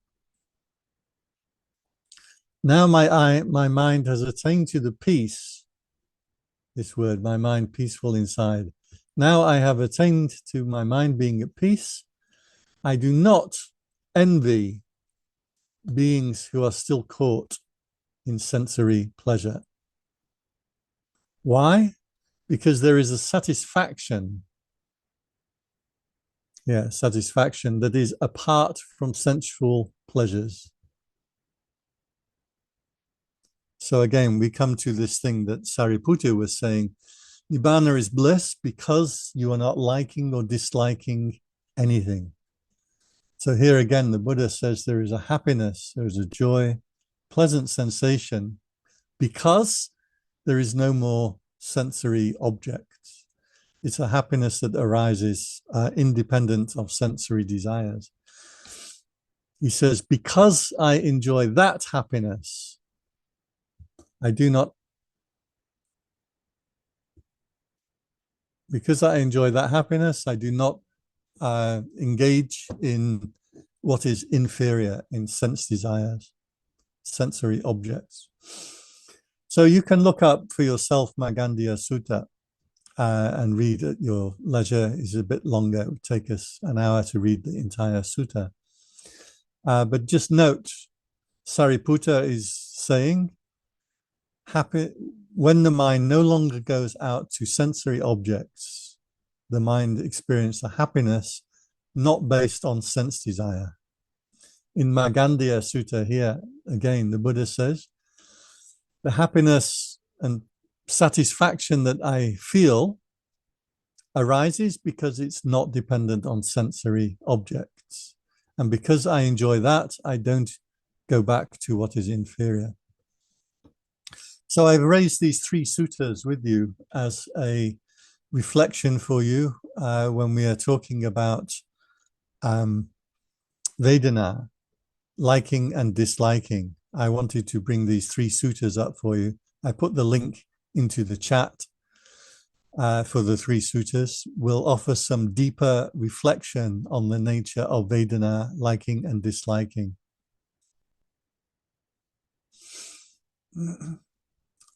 Now my mind has attained to the peace, this word, my mind peaceful inside. Now I have attained to my mind being at peace. I do not envy beings who are still caught in sensory pleasure. Why? Because there is a satisfaction that is apart from sensual pleasures. So again, we come to this thing that Sariputta was saying, Nibbana is bliss because you are not liking or disliking anything. So here again, the Buddha says there is a happiness, there is a joy, pleasant sensation because there is no more sensory objects. It's a happiness that arises independent of sensory desires. He says, because I enjoy that happiness, because I enjoy that happiness, I do not engage in what is inferior in sense desires, sensory objects. So you can look up for yourself Markandeya Sutta and read at your leisure. It's a bit longer. It would take us an hour to read the entire sutta. But just note, Sariputta is saying, when the mind no longer goes out to sensory objects, the mind experiences a happiness not based on sense desire. In Markandeya Sutta here, again, the Buddha says, the happiness and satisfaction that I feel arises because it's not dependent on sensory objects. And because I enjoy that, I don't go back to what is inferior. So I've raised these three suttas with you as a reflection for you when we are talking about Vedana, liking and disliking. I wanted to bring these three suttas up for you. I put the link into the chat for the three suttas. We'll offer some deeper reflection on the nature of Vedana, liking and disliking.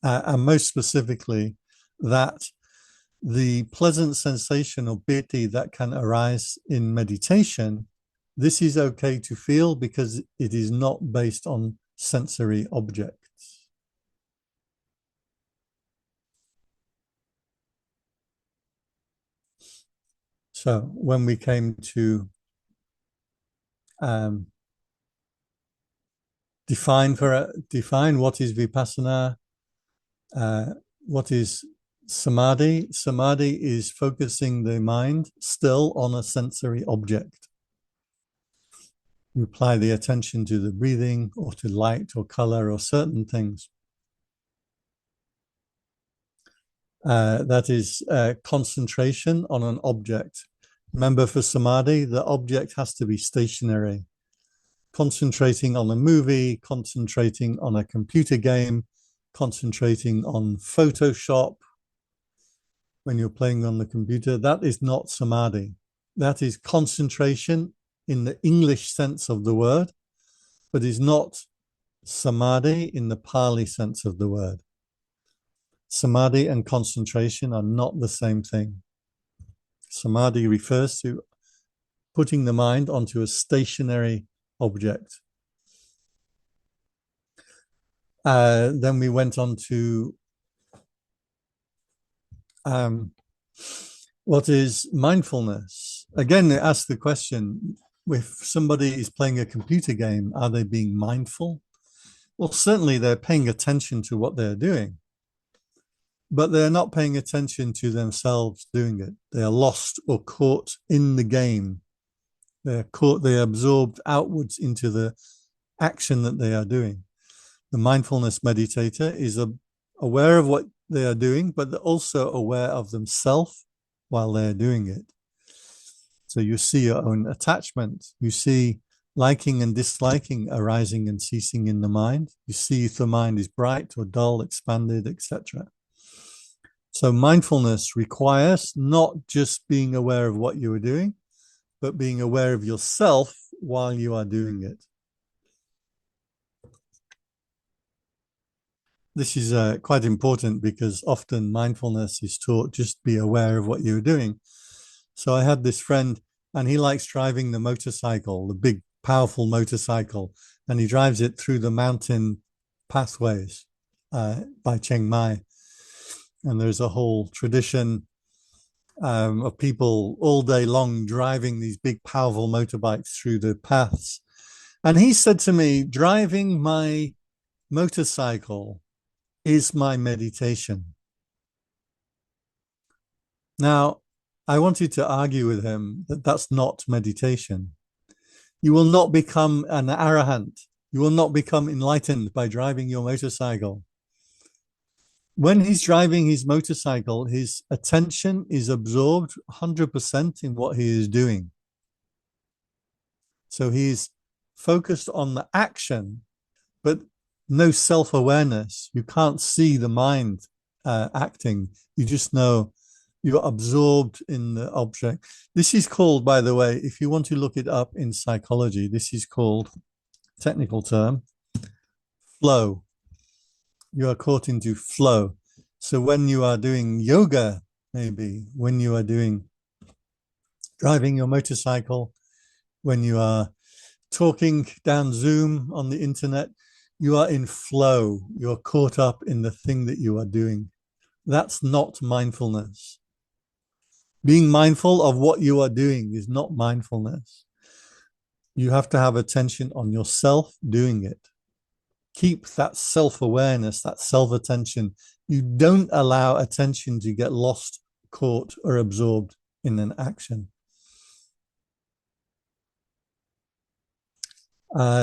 And most specifically, that the pleasant sensation or piti that can arise in meditation, this is okay to feel because it is not based on sensory objects. So when we came to define what is vipassana, what is samadhi. Samadhi is focusing the mind still on a sensory object. You apply the attention to the breathing or to light or color or certain things. That is concentration on an object. Remember, for samadhi, the object has to be stationary. Concentrating on a movie, concentrating on a computer game, concentrating on Photoshop when you're playing on the computer, that is not samadhi. That is concentration in the English sense of the word, but is not samadhi in the Pali sense of the word. Samadhi and concentration are not the same thing. Samadhi refers to putting the mind onto a stationary object. Then we went on to what is mindfulness? Again, it asks the question, if somebody is playing a computer game, are they being mindful? Well, certainly they're paying attention to what they're doing, but they're not paying attention to themselves doing it. They are lost or caught in the game. They're absorbed outwards into the action that they are doing. The mindfulness meditator is aware of what they are doing, but they're also aware of themselves while they're doing it. So you see your own attachment. You see liking and disliking arising and ceasing in the mind. You see if the mind is bright or dull, expanded, etc. So mindfulness requires not just being aware of what you are doing, but being aware of yourself while you are doing it. This is quite important because often mindfulness is taught just be aware of what you're doing. So I had this friend and he likes driving the motorcycle, the big, powerful motorcycle, and he drives it through the mountain pathways by Chiang Mai. And there's a whole tradition of people all day long driving these big, powerful motorbikes through the paths. And he said to me, driving my motorcycle is my meditation. Now, I wanted to argue with him that that's not meditation. You will not become an arahant. You will not become enlightened by driving your motorcycle. When he's driving his motorcycle, his attention is absorbed 100% in what he is doing. So he's focused on the action, but no self-awareness. You can't see the mind acting. You just know you're absorbed in the object. This is called, by the way, if you want to look it up in psychology, this is called, technical term, flow. You are caught into flow. So when you are doing yoga, maybe when you are driving your motorcycle, when you are talking down Zoom on the internet, you are in flow. You're caught up in the thing that you are doing. That's not mindfulness. Being mindful of what you are doing is not mindfulness. You have to have attention on yourself doing it. Keep that self-awareness, that self-attention. You don't allow attention to get lost, caught, or absorbed in an action.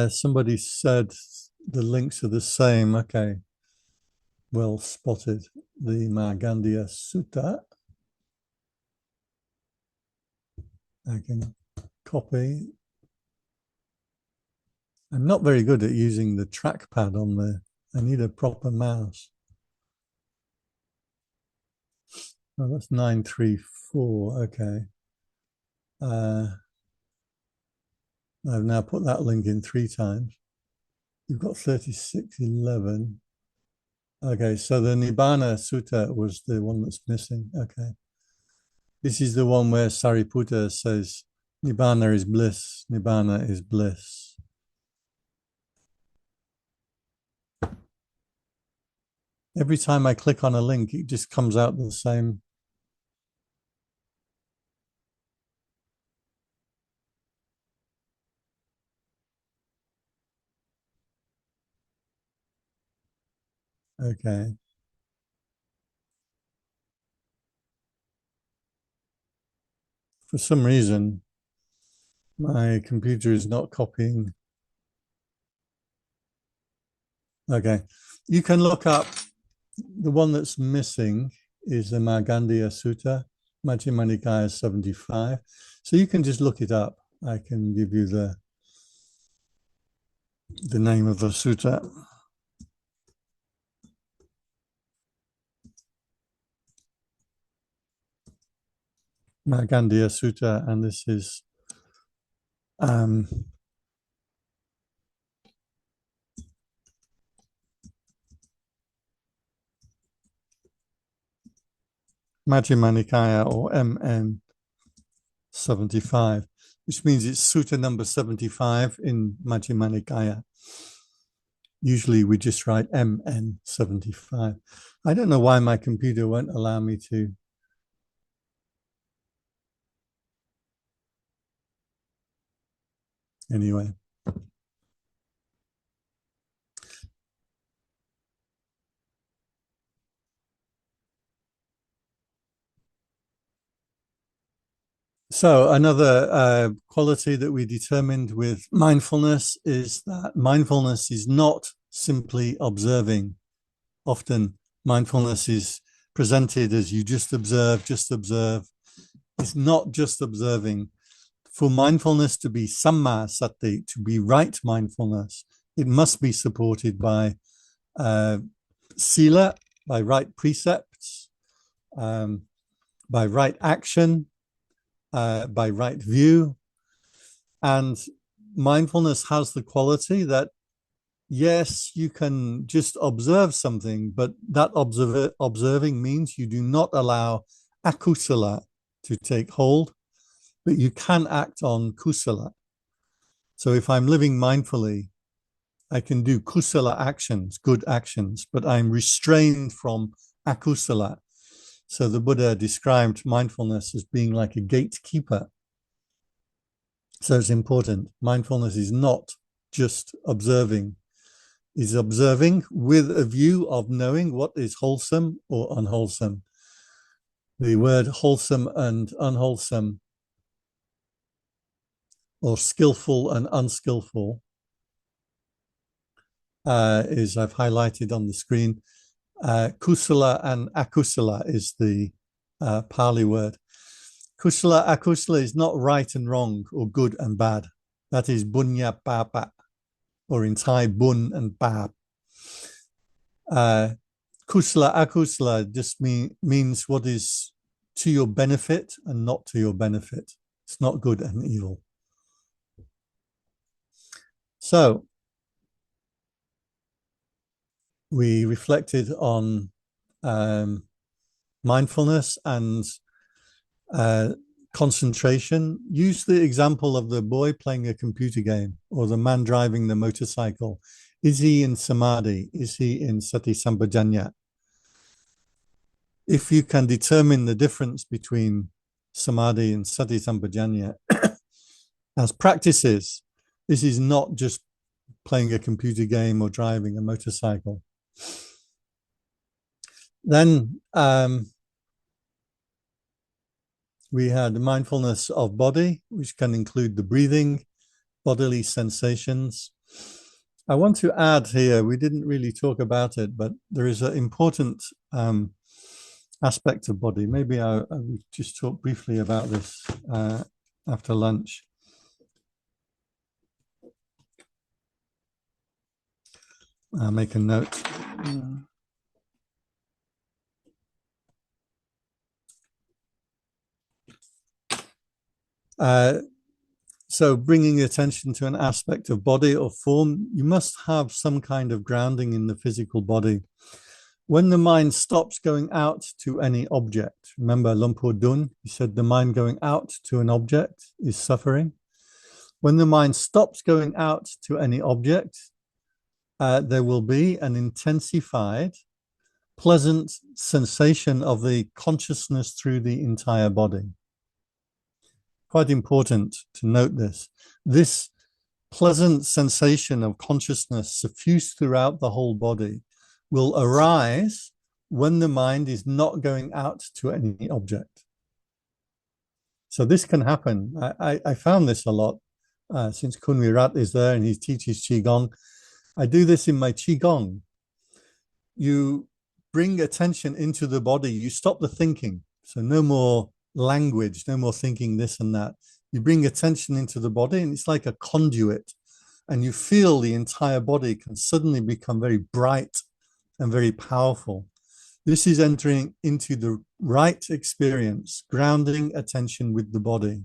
Somebody said the links are the same. Okay. Well spotted. The Markandeya Sutta. I can copy. I'm not very good at using the trackpad on there. I need a proper mouse. Oh, that's 934. Okay. I've now put that link in 3 times. You've got 3611. Okay, so the Nibbana Sutta was the one that's missing. Okay. This is the one where Sariputta says, Nibbana is bliss, Nibbana is bliss. Every time I click on a link, it just comes out the same. Okay. For some reason, my computer is not copying. Okay. You can look up, the one that's missing is the Markandeya Sutta, Majjhima Nikaya 75. So you can just look it up. I can give you the name of the sutta. Markandeya Sutta, and this is Majjhima Nikaya, or MN 75, which means it's Sutta number 75 in Majjhima Nikaya. Usually we just write MN 75. I don't know why my computer won't allow me to. Anyway. So another quality that we determined with mindfulness is that mindfulness is not simply observing. Often mindfulness is presented as you just observe, just observe. It's not just observing. For mindfulness to be samma sati, to be right mindfulness, it must be supported by sila, by right precepts, by right action, by right view. And mindfulness has the quality that, yes, you can just observe something, but that observing means you do not allow akusala to take hold, but you can act on kusala. So if I'm living mindfully, I can do kusala actions, good actions, but I'm restrained from akusala. So the Buddha described mindfulness as being like a gatekeeper. So it's important. Mindfulness is not just observing. It's observing with a view of knowing what is wholesome or unwholesome. The word wholesome and unwholesome, or skillful and unskillful, is I've highlighted on the screen. Kusala and akusala is the Pali word. Kusala, akusala is not right and wrong or good and bad. That is bunya papa, or in Thai, bun and pap. Kusala, akusala just means what is to your benefit and not to your benefit. It's not good and evil. So we reflected on mindfulness and concentration. Use the example of the boy playing a computer game or the man driving the motorcycle. Is he in samadhi? Is he in sati sampajanya? If you can determine the difference between samadhi and sati sampajanya as practices, this is not just playing a computer game or driving a motorcycle. Then we had mindfulness of body, which can include the breathing, bodily sensations. I want to add here, we didn't really talk about it, but there is an important aspect of body. Maybe I will just talk briefly about this after lunch. I'll make a note. So bringing attention to an aspect of body or form, you must have some kind of grounding in the physical body. When the mind stops going out to any object, remember Lumpur Dun, he said the mind going out to an object is suffering. When the mind stops going out to any object, there will be an intensified, pleasant sensation of the consciousness through the entire body. Quite important to note this. This pleasant sensation of consciousness suffused throughout the whole body will arise when the mind is not going out to any object. So this can happen. I found this a lot since Kunwirat is there and he teaches Qigong. I do this in my Qigong. You bring attention into the body. You stop the thinking. So no more language, no more thinking this and that. You bring attention into the body and it's like a conduit. And you feel the entire body can suddenly become very bright and very powerful. This is entering into the right experience, grounding attention with the body.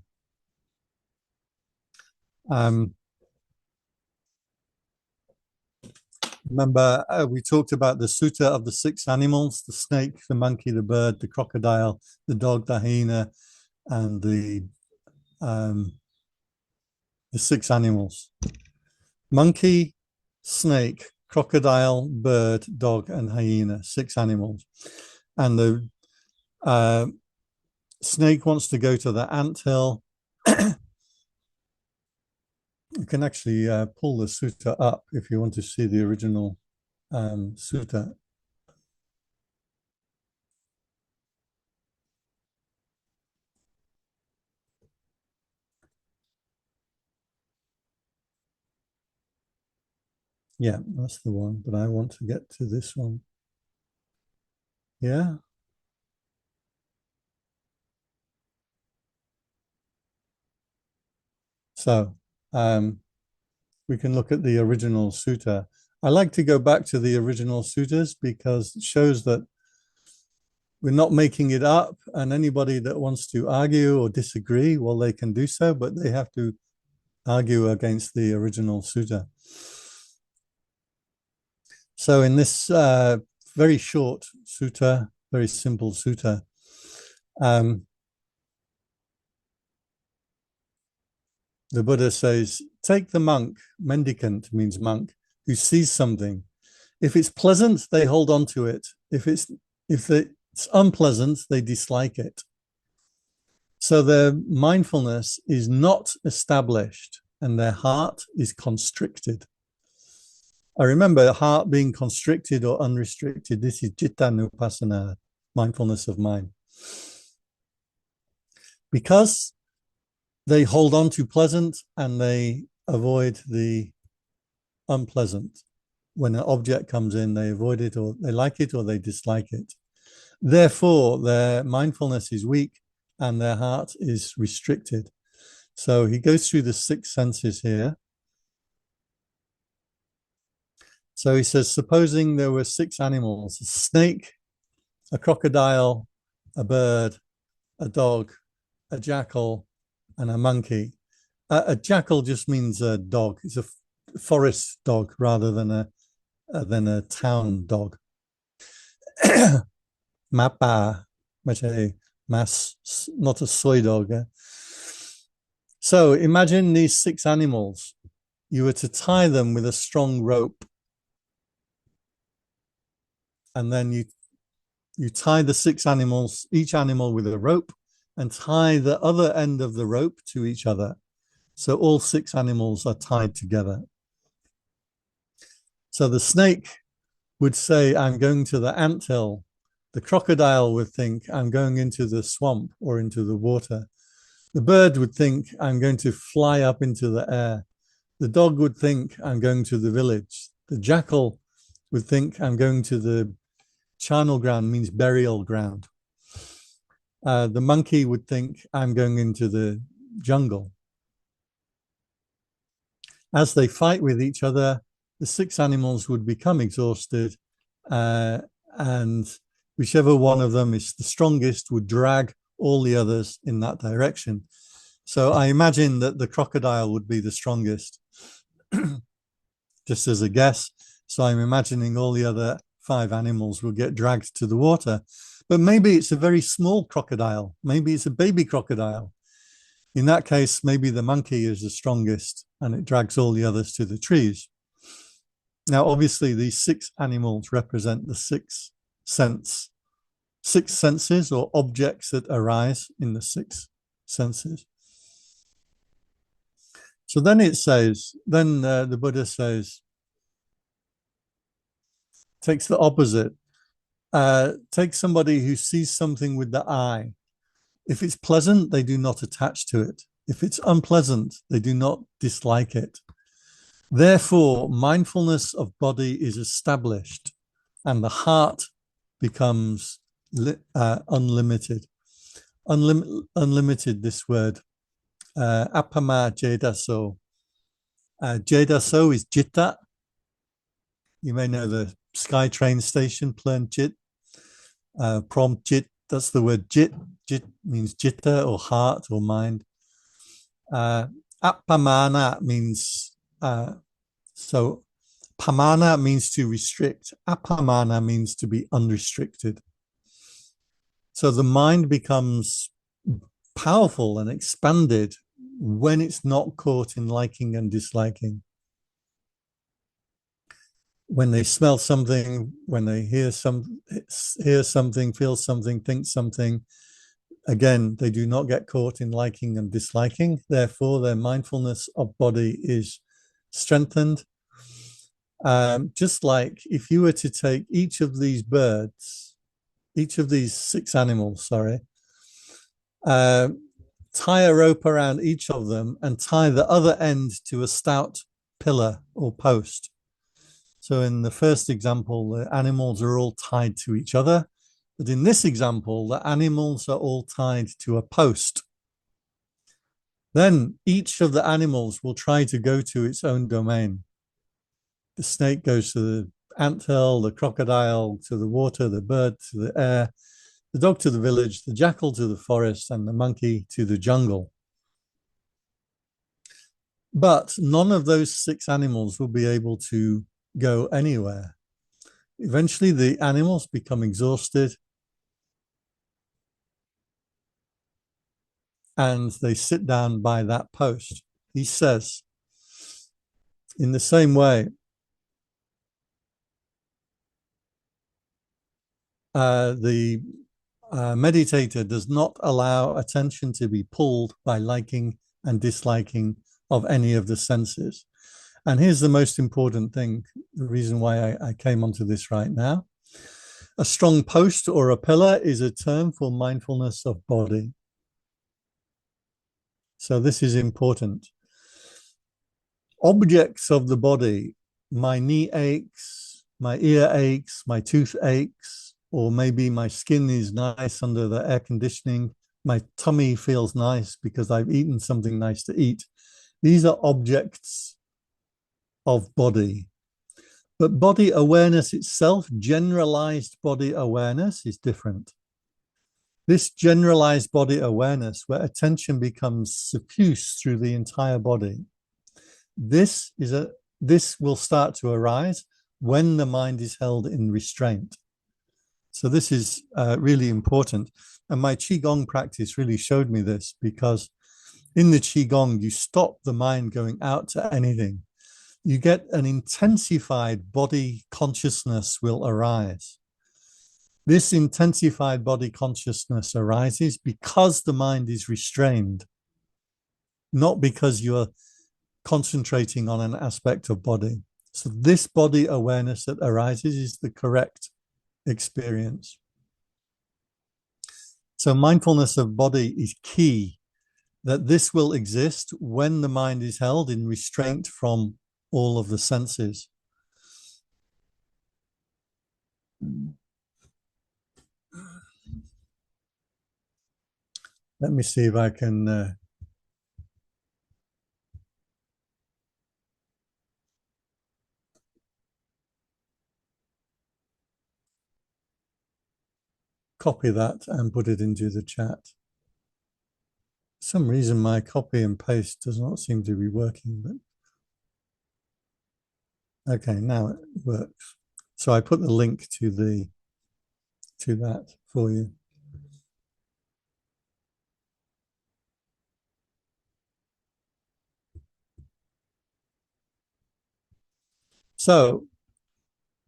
Remember, we talked about the sutta of the six animals: the snake, the monkey, the bird, the crocodile, the dog, the hyena, and um, the six animals: monkey, snake, crocodile, bird, dog, and hyena. Six animals. And the uh, snake wants to go to the anthill. You can actually pull the sutta up if you want to see the original sutta. Yeah, that's the one. But I want to get to this one. Yeah. So we can look at the original sutta. I like to go back to the original suttas because it shows that we're not making it up, and anybody that wants to argue or disagree, well, they can do so, but they have to argue against the original sutta. So in this very short sutta, very simple sutta, the Buddha says, take the monk, mendicant means monk, who sees something. If it's pleasant, they hold on to it. If it's unpleasant, they dislike it. So their mindfulness is not established and their heart is constricted. I remember heart being constricted or unrestricted. This is Cittanupassana, mindfulness of mind. Because they hold on to pleasant and they avoid the unpleasant. When an object comes in, they avoid it or they like it or they dislike it. Therefore, their mindfulness is weak and their heart is restricted. So he goes through the six senses here. So he says, supposing there were six animals: a snake, a crocodile, a bird, a dog, a jackal, and a monkey. A jackal just means a dog. It's a forest dog rather than a town dog. Mapa, not a soy dog. So imagine these six animals. You were to tie them with a strong rope, and then you tie the six animals, each animal with a rope, and tie the other end of the rope to each other. So all six animals are tied together. So the snake would say, I'm going to the anthill. The crocodile would think, I'm going into the swamp or into the water. The bird would think, I'm going to fly up into the air. The dog would think, I'm going to the village. The jackal would think, I'm going to the charnel ground, means burial ground. The monkey would think, I'm going into the jungle. As they fight with each other, the six animals would become exhausted, and whichever one of them is the strongest would drag all the others in that direction. So I imagine that the crocodile would be the strongest, just as a guess. So I'm imagining all the other five animals will get dragged to the water. But maybe it's a very small crocodile. Maybe it's a baby crocodile. In that case, maybe the monkey is the strongest and it drags all the others to the trees. Now, obviously, these six animals represent the six senses or objects that arise in the six senses. So then it says, the Buddha says, takes the opposite. Take somebody who sees something with the eye. If it's pleasant, they do not attach to it. If it's unpleasant, they do not dislike it. Therefore, mindfulness of body is established and the heart becomes unlimited. Unlimited, this word. Apama jedaso. Jedaso is jitta. You may know the SkyTrain station, Plern Jit. Prom Jit, that's the word jit. Jit means jitta or heart or mind. Appamana means, so Pamana means to restrict. Apamana means to be unrestricted. So the mind becomes powerful and expanded when it's not caught in liking and disliking. When they smell something, when they hear something, feel something, think something, again, they do not get caught in liking and disliking. Therefore, their mindfulness of body is strengthened. Just like if you were to take each of these birds, each of these 6 animals, sorry, tie a rope around each of them and tie the other end to a stout pillar or post. So in the first example, the animals are all tied to each other. But in this example, the animals are all tied to a post. Then each of the animals will try to go to its own domain. The snake goes to the anthill, the crocodile to the water, the bird to the air, the dog to the village, the jackal to the forest, and the monkey to the jungle. But none of those 6 animals will be able to go anywhere. Eventually, the animals become exhausted and they sit down by that post. He says, in the same way, the meditator does not allow attention to be pulled by liking and disliking of any of the senses. And here's the most important thing, the reason why I came onto this right now. A strong post or a pillar is a term for mindfulness of body. So this is important. Objects of the body, my knee aches, my ear aches, my tooth aches, or maybe my skin is nice under the air conditioning, my tummy feels nice because I've eaten something nice to eat. These are objects of body. But body awareness itself, generalized body awareness, is different. This generalized body awareness, where attention becomes suffused through the entire body, this will start to arise when the mind is held in restraint. So this is really important. And my Qigong practice really showed me this, because in the Qigong, you stop the mind going out to anything. You get an intensified body consciousness will arise. This intensified body consciousness arises because the mind is restrained, not because you're concentrating on an aspect of body. So this body awareness that arises is the correct experience. So mindfulness of body is key, that this will exist when the mind is held in restraint from all of the senses. Let me see if I can copy that and put it into the chat. For some reason, my copy and paste does not seem to be working, but okay, now it works. So I put the link to that for you. So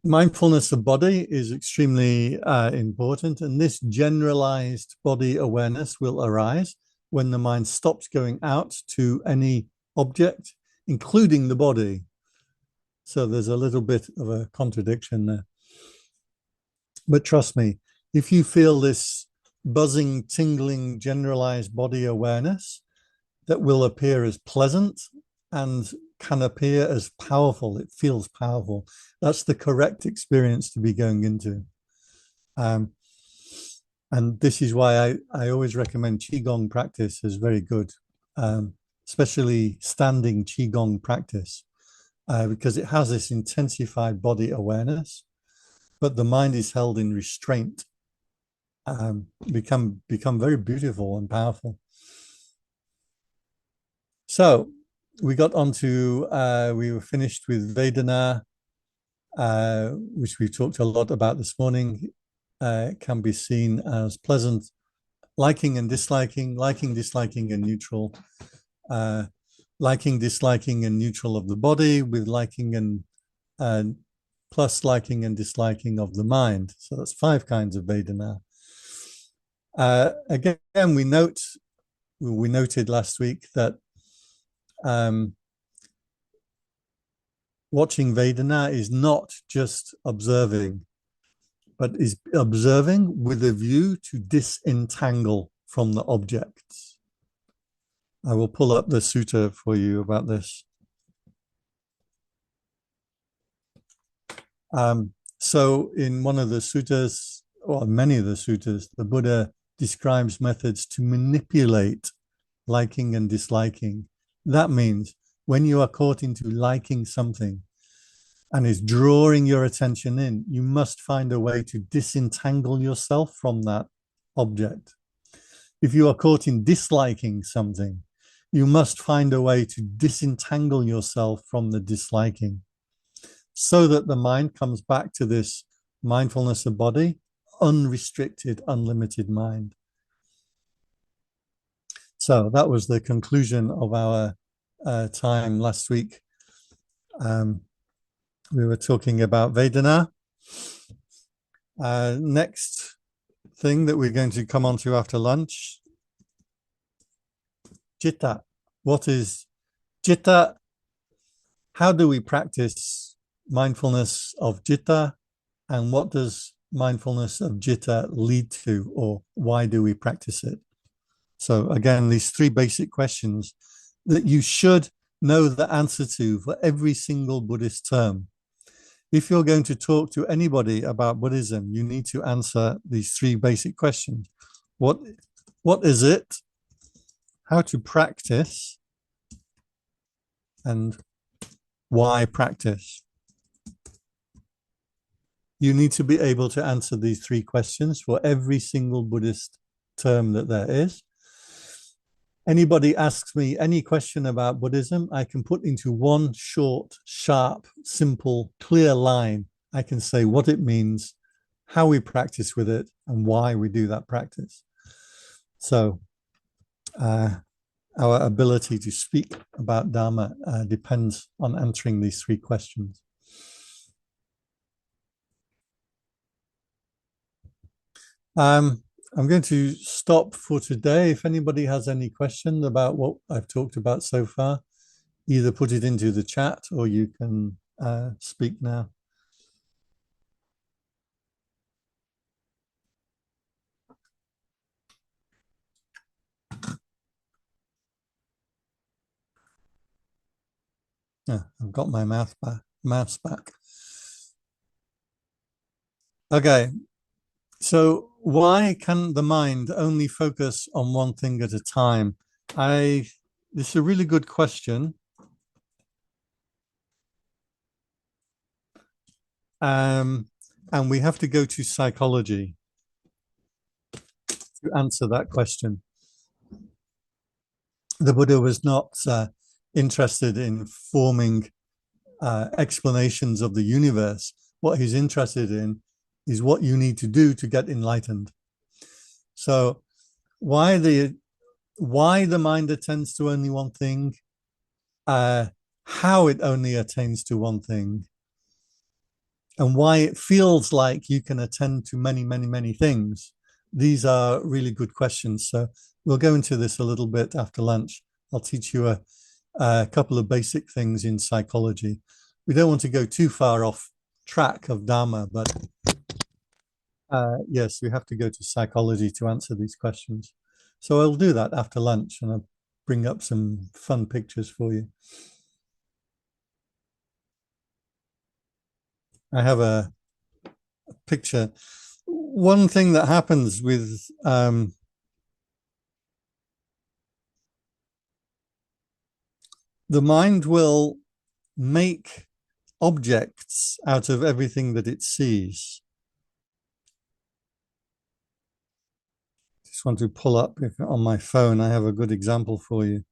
mindfulness of body is extremely important, and this generalized body awareness will arise when the mind stops going out to any object, including the body. So there's a little bit of a contradiction there. But trust me, if you feel this buzzing, tingling, generalized body awareness that will appear as pleasant and can appear as powerful, it feels powerful. That's the correct experience to be going into. And this is why I always recommend Qigong practice as very good, especially standing Qigong practice, because it has this intensified body awareness, but the mind is held in restraint, become very beautiful and powerful. So we got onto, we were finished with Vedana, which we talked a lot about this morning, can be seen as pleasant, liking and disliking, liking, disliking, and neutral, uh, liking, disliking, and neutral of the body, with liking and plus liking and disliking of the mind. So that's 5 kinds of Vedana. Again, we noted last week that watching Vedana is not just observing, but is observing with a view to disentangle from the objects. I will pull up the sutta for you about this. So in one of the suttas, or many of the suttas, the Buddha describes methods to manipulate liking and disliking. That means when you are caught into liking something and is drawing your attention in, you must find a way to disentangle yourself from that object. If you are caught in disliking something, you must find a way to disentangle yourself from the disliking, so that the mind comes back to this mindfulness of body, unrestricted, unlimited mind. So that was the conclusion of our time last week. We were talking about Vedana. Next thing that we're going to come on to after lunch, Citta. What is Citta? How do we practice mindfulness of Citta? And what does mindfulness of Citta lead to, or why do we practice it? So again, these 3 basic questions that you should know the answer to for every single Buddhist term. If you're going to talk to anybody about Buddhism, you need to answer these 3 basic questions. What is it? How to practice? And why practice? You need to be able to answer these 3 questions for every single Buddhist term that there is. Anybody asks me any question about Buddhism, I can put into one short, sharp, simple, clear line. I can say what it means, how we practice with it, and why we do that practice. So our ability to speak about Dharma depends on answering these 3 questions. I'm going to stop for today. If anybody has any question about what I've talked about so far, either put it into the chat or you can speak now. Yeah, I've got my mouse back. Okay, so why can the mind only focus on one thing at a time? This is a really good question. And we have to go to psychology to answer that question. The Buddha was not interested in forming explanations of the universe. What he's interested in is what you need to do to get enlightened. So why the mind attends to only one thing, how it only attains to one thing, and why it feels like you can attend to many, many, many things. These are really good questions. So we'll go into this a little bit after lunch. I'll teach you a couple of basic things in psychology. We don't want to go too far off track of Dharma, but yes, we have to go to psychology to answer these questions. So I'll do that after lunch, and I'll bring up some fun pictures for you. I have a picture. One thing that happens with the mind will make objects out of everything that it sees. Just want to pull up on my phone. I have a good example for you.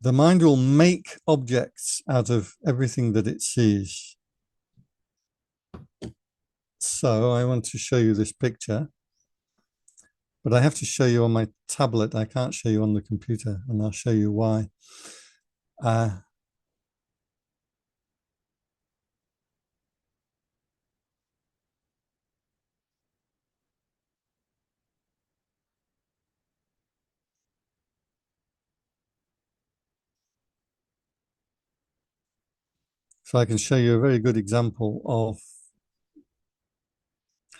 The mind will make objects out of everything that it sees. So I want to show you this picture, but I have to show you on my tablet. I can't show you on the computer, and I'll show you why. So I can show you a very good example of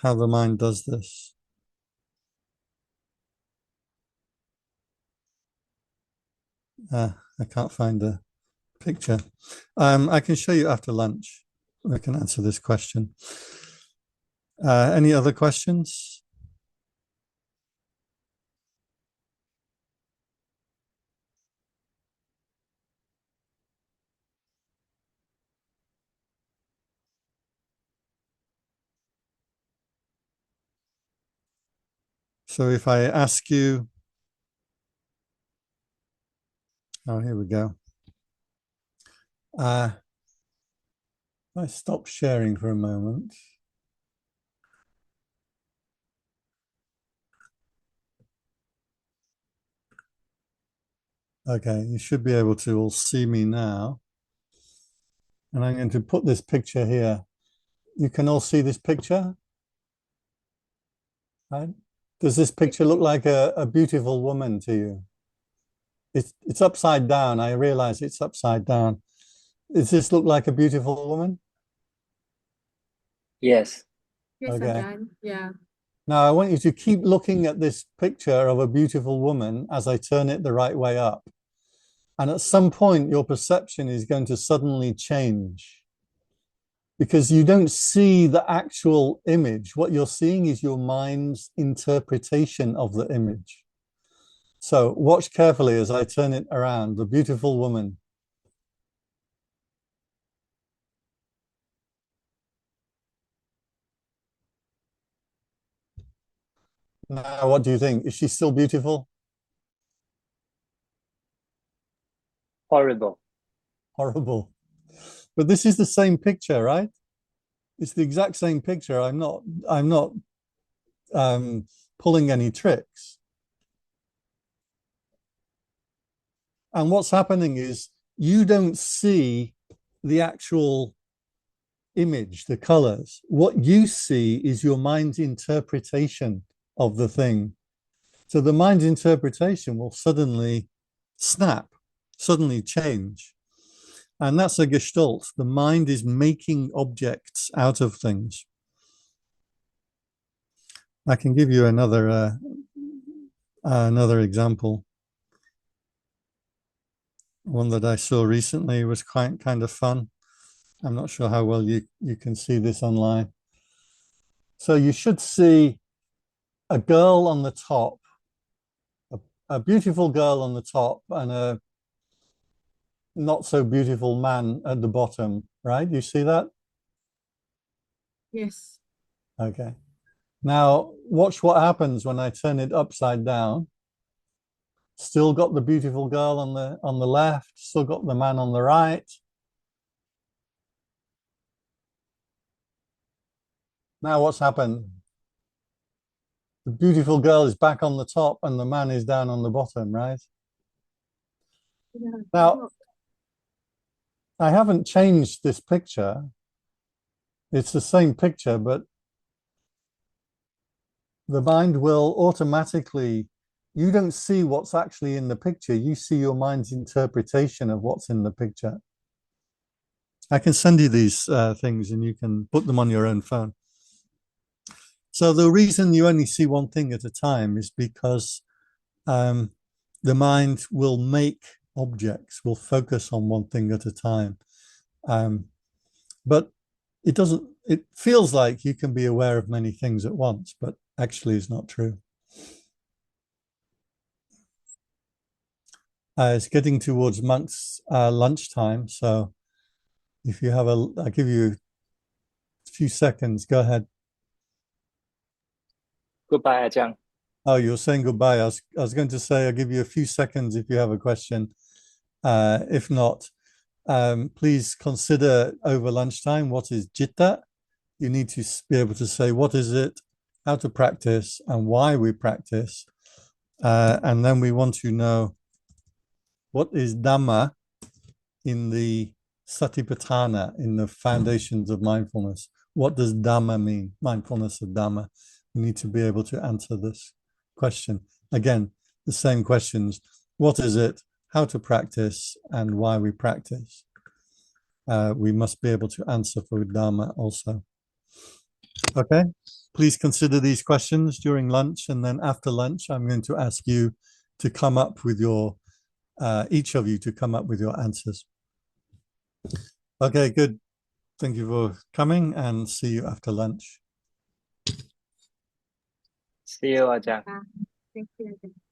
how the mind does this. I can't find the picture. I can show you after lunch. I can answer this question. Any other questions? So if I ask you, oh, here we go. I stop sharing for a moment. Okay, you should be able to all see me now. And I'm going to put this picture here. You can all see this picture, right? Does this picture look like a beautiful woman to you? It's upside down. I realize it's upside down. Does this look like a beautiful woman? Yes. Yes, Okay. Ajahn. Yeah. Now I want you to keep looking at this picture of a beautiful woman as I turn it the right way up. And at some point, your perception is going to suddenly change because you don't see the actual image. What you're seeing is your mind's interpretation of the image. So watch carefully as I turn it around, the beautiful woman. Now, what do you think? Is she still beautiful? Horrible. Horrible. But this is the same picture, right? It's the exact same picture. I'm not pulling any tricks. And what's happening is you don't see the actual image, the colors. What you see is your mind's interpretation of the thing. So the mind's interpretation will suddenly snap, suddenly change. And that's a gestalt. The mind is making objects out of things. I can give you another example. One that I saw recently was quite kind of fun. I'm not sure how well you can see this online. So you should see a girl on the top, a beautiful girl on the top, and a not so beautiful man at the bottom, right? You see that? Yes. Okay. Now watch what happens when I turn it upside down. Still got the beautiful girl on the left, still got the man on the right. Now what's happened? The beautiful girl is back on the top and the man is down on the bottom, right? Yeah. Now, I haven't changed this picture. It's the same picture, but the mind will automatically, you don't see what's actually in the picture. You see your mind's interpretation of what's in the picture. I can send you these things and you can put them on your own phone. So the reason you only see one thing at a time is because the mind will make objects, will focus on one thing at a time. But it feels like you can be aware of many things at once, but actually is not true. It's getting towards monks' lunchtime. So if you have I'll give you a few seconds. Go ahead. Goodbye, Ajahn. Oh, you're saying goodbye. I was going to say I'll give you a few seconds if you have a question. If not, please consider over lunchtime what is citta. You need to be able to say what is it, how to practice, and why we practice. And then we want to know what is Dhamma in the Satipatthana, in the foundations of mindfulness. What does Dhamma mean? Mindfulness of Dhamma. We need to be able to answer this question. Again, the same questions. What is it? How to practice and why we practice. We must be able to answer for Dhamma also. Okay, please consider these questions during lunch, and then after lunch, I'm going to ask you to come up with your, each of you to come up with your answers. Okay, good. Thank you for coming, and see you after lunch. See you อาจารย์ Thank you.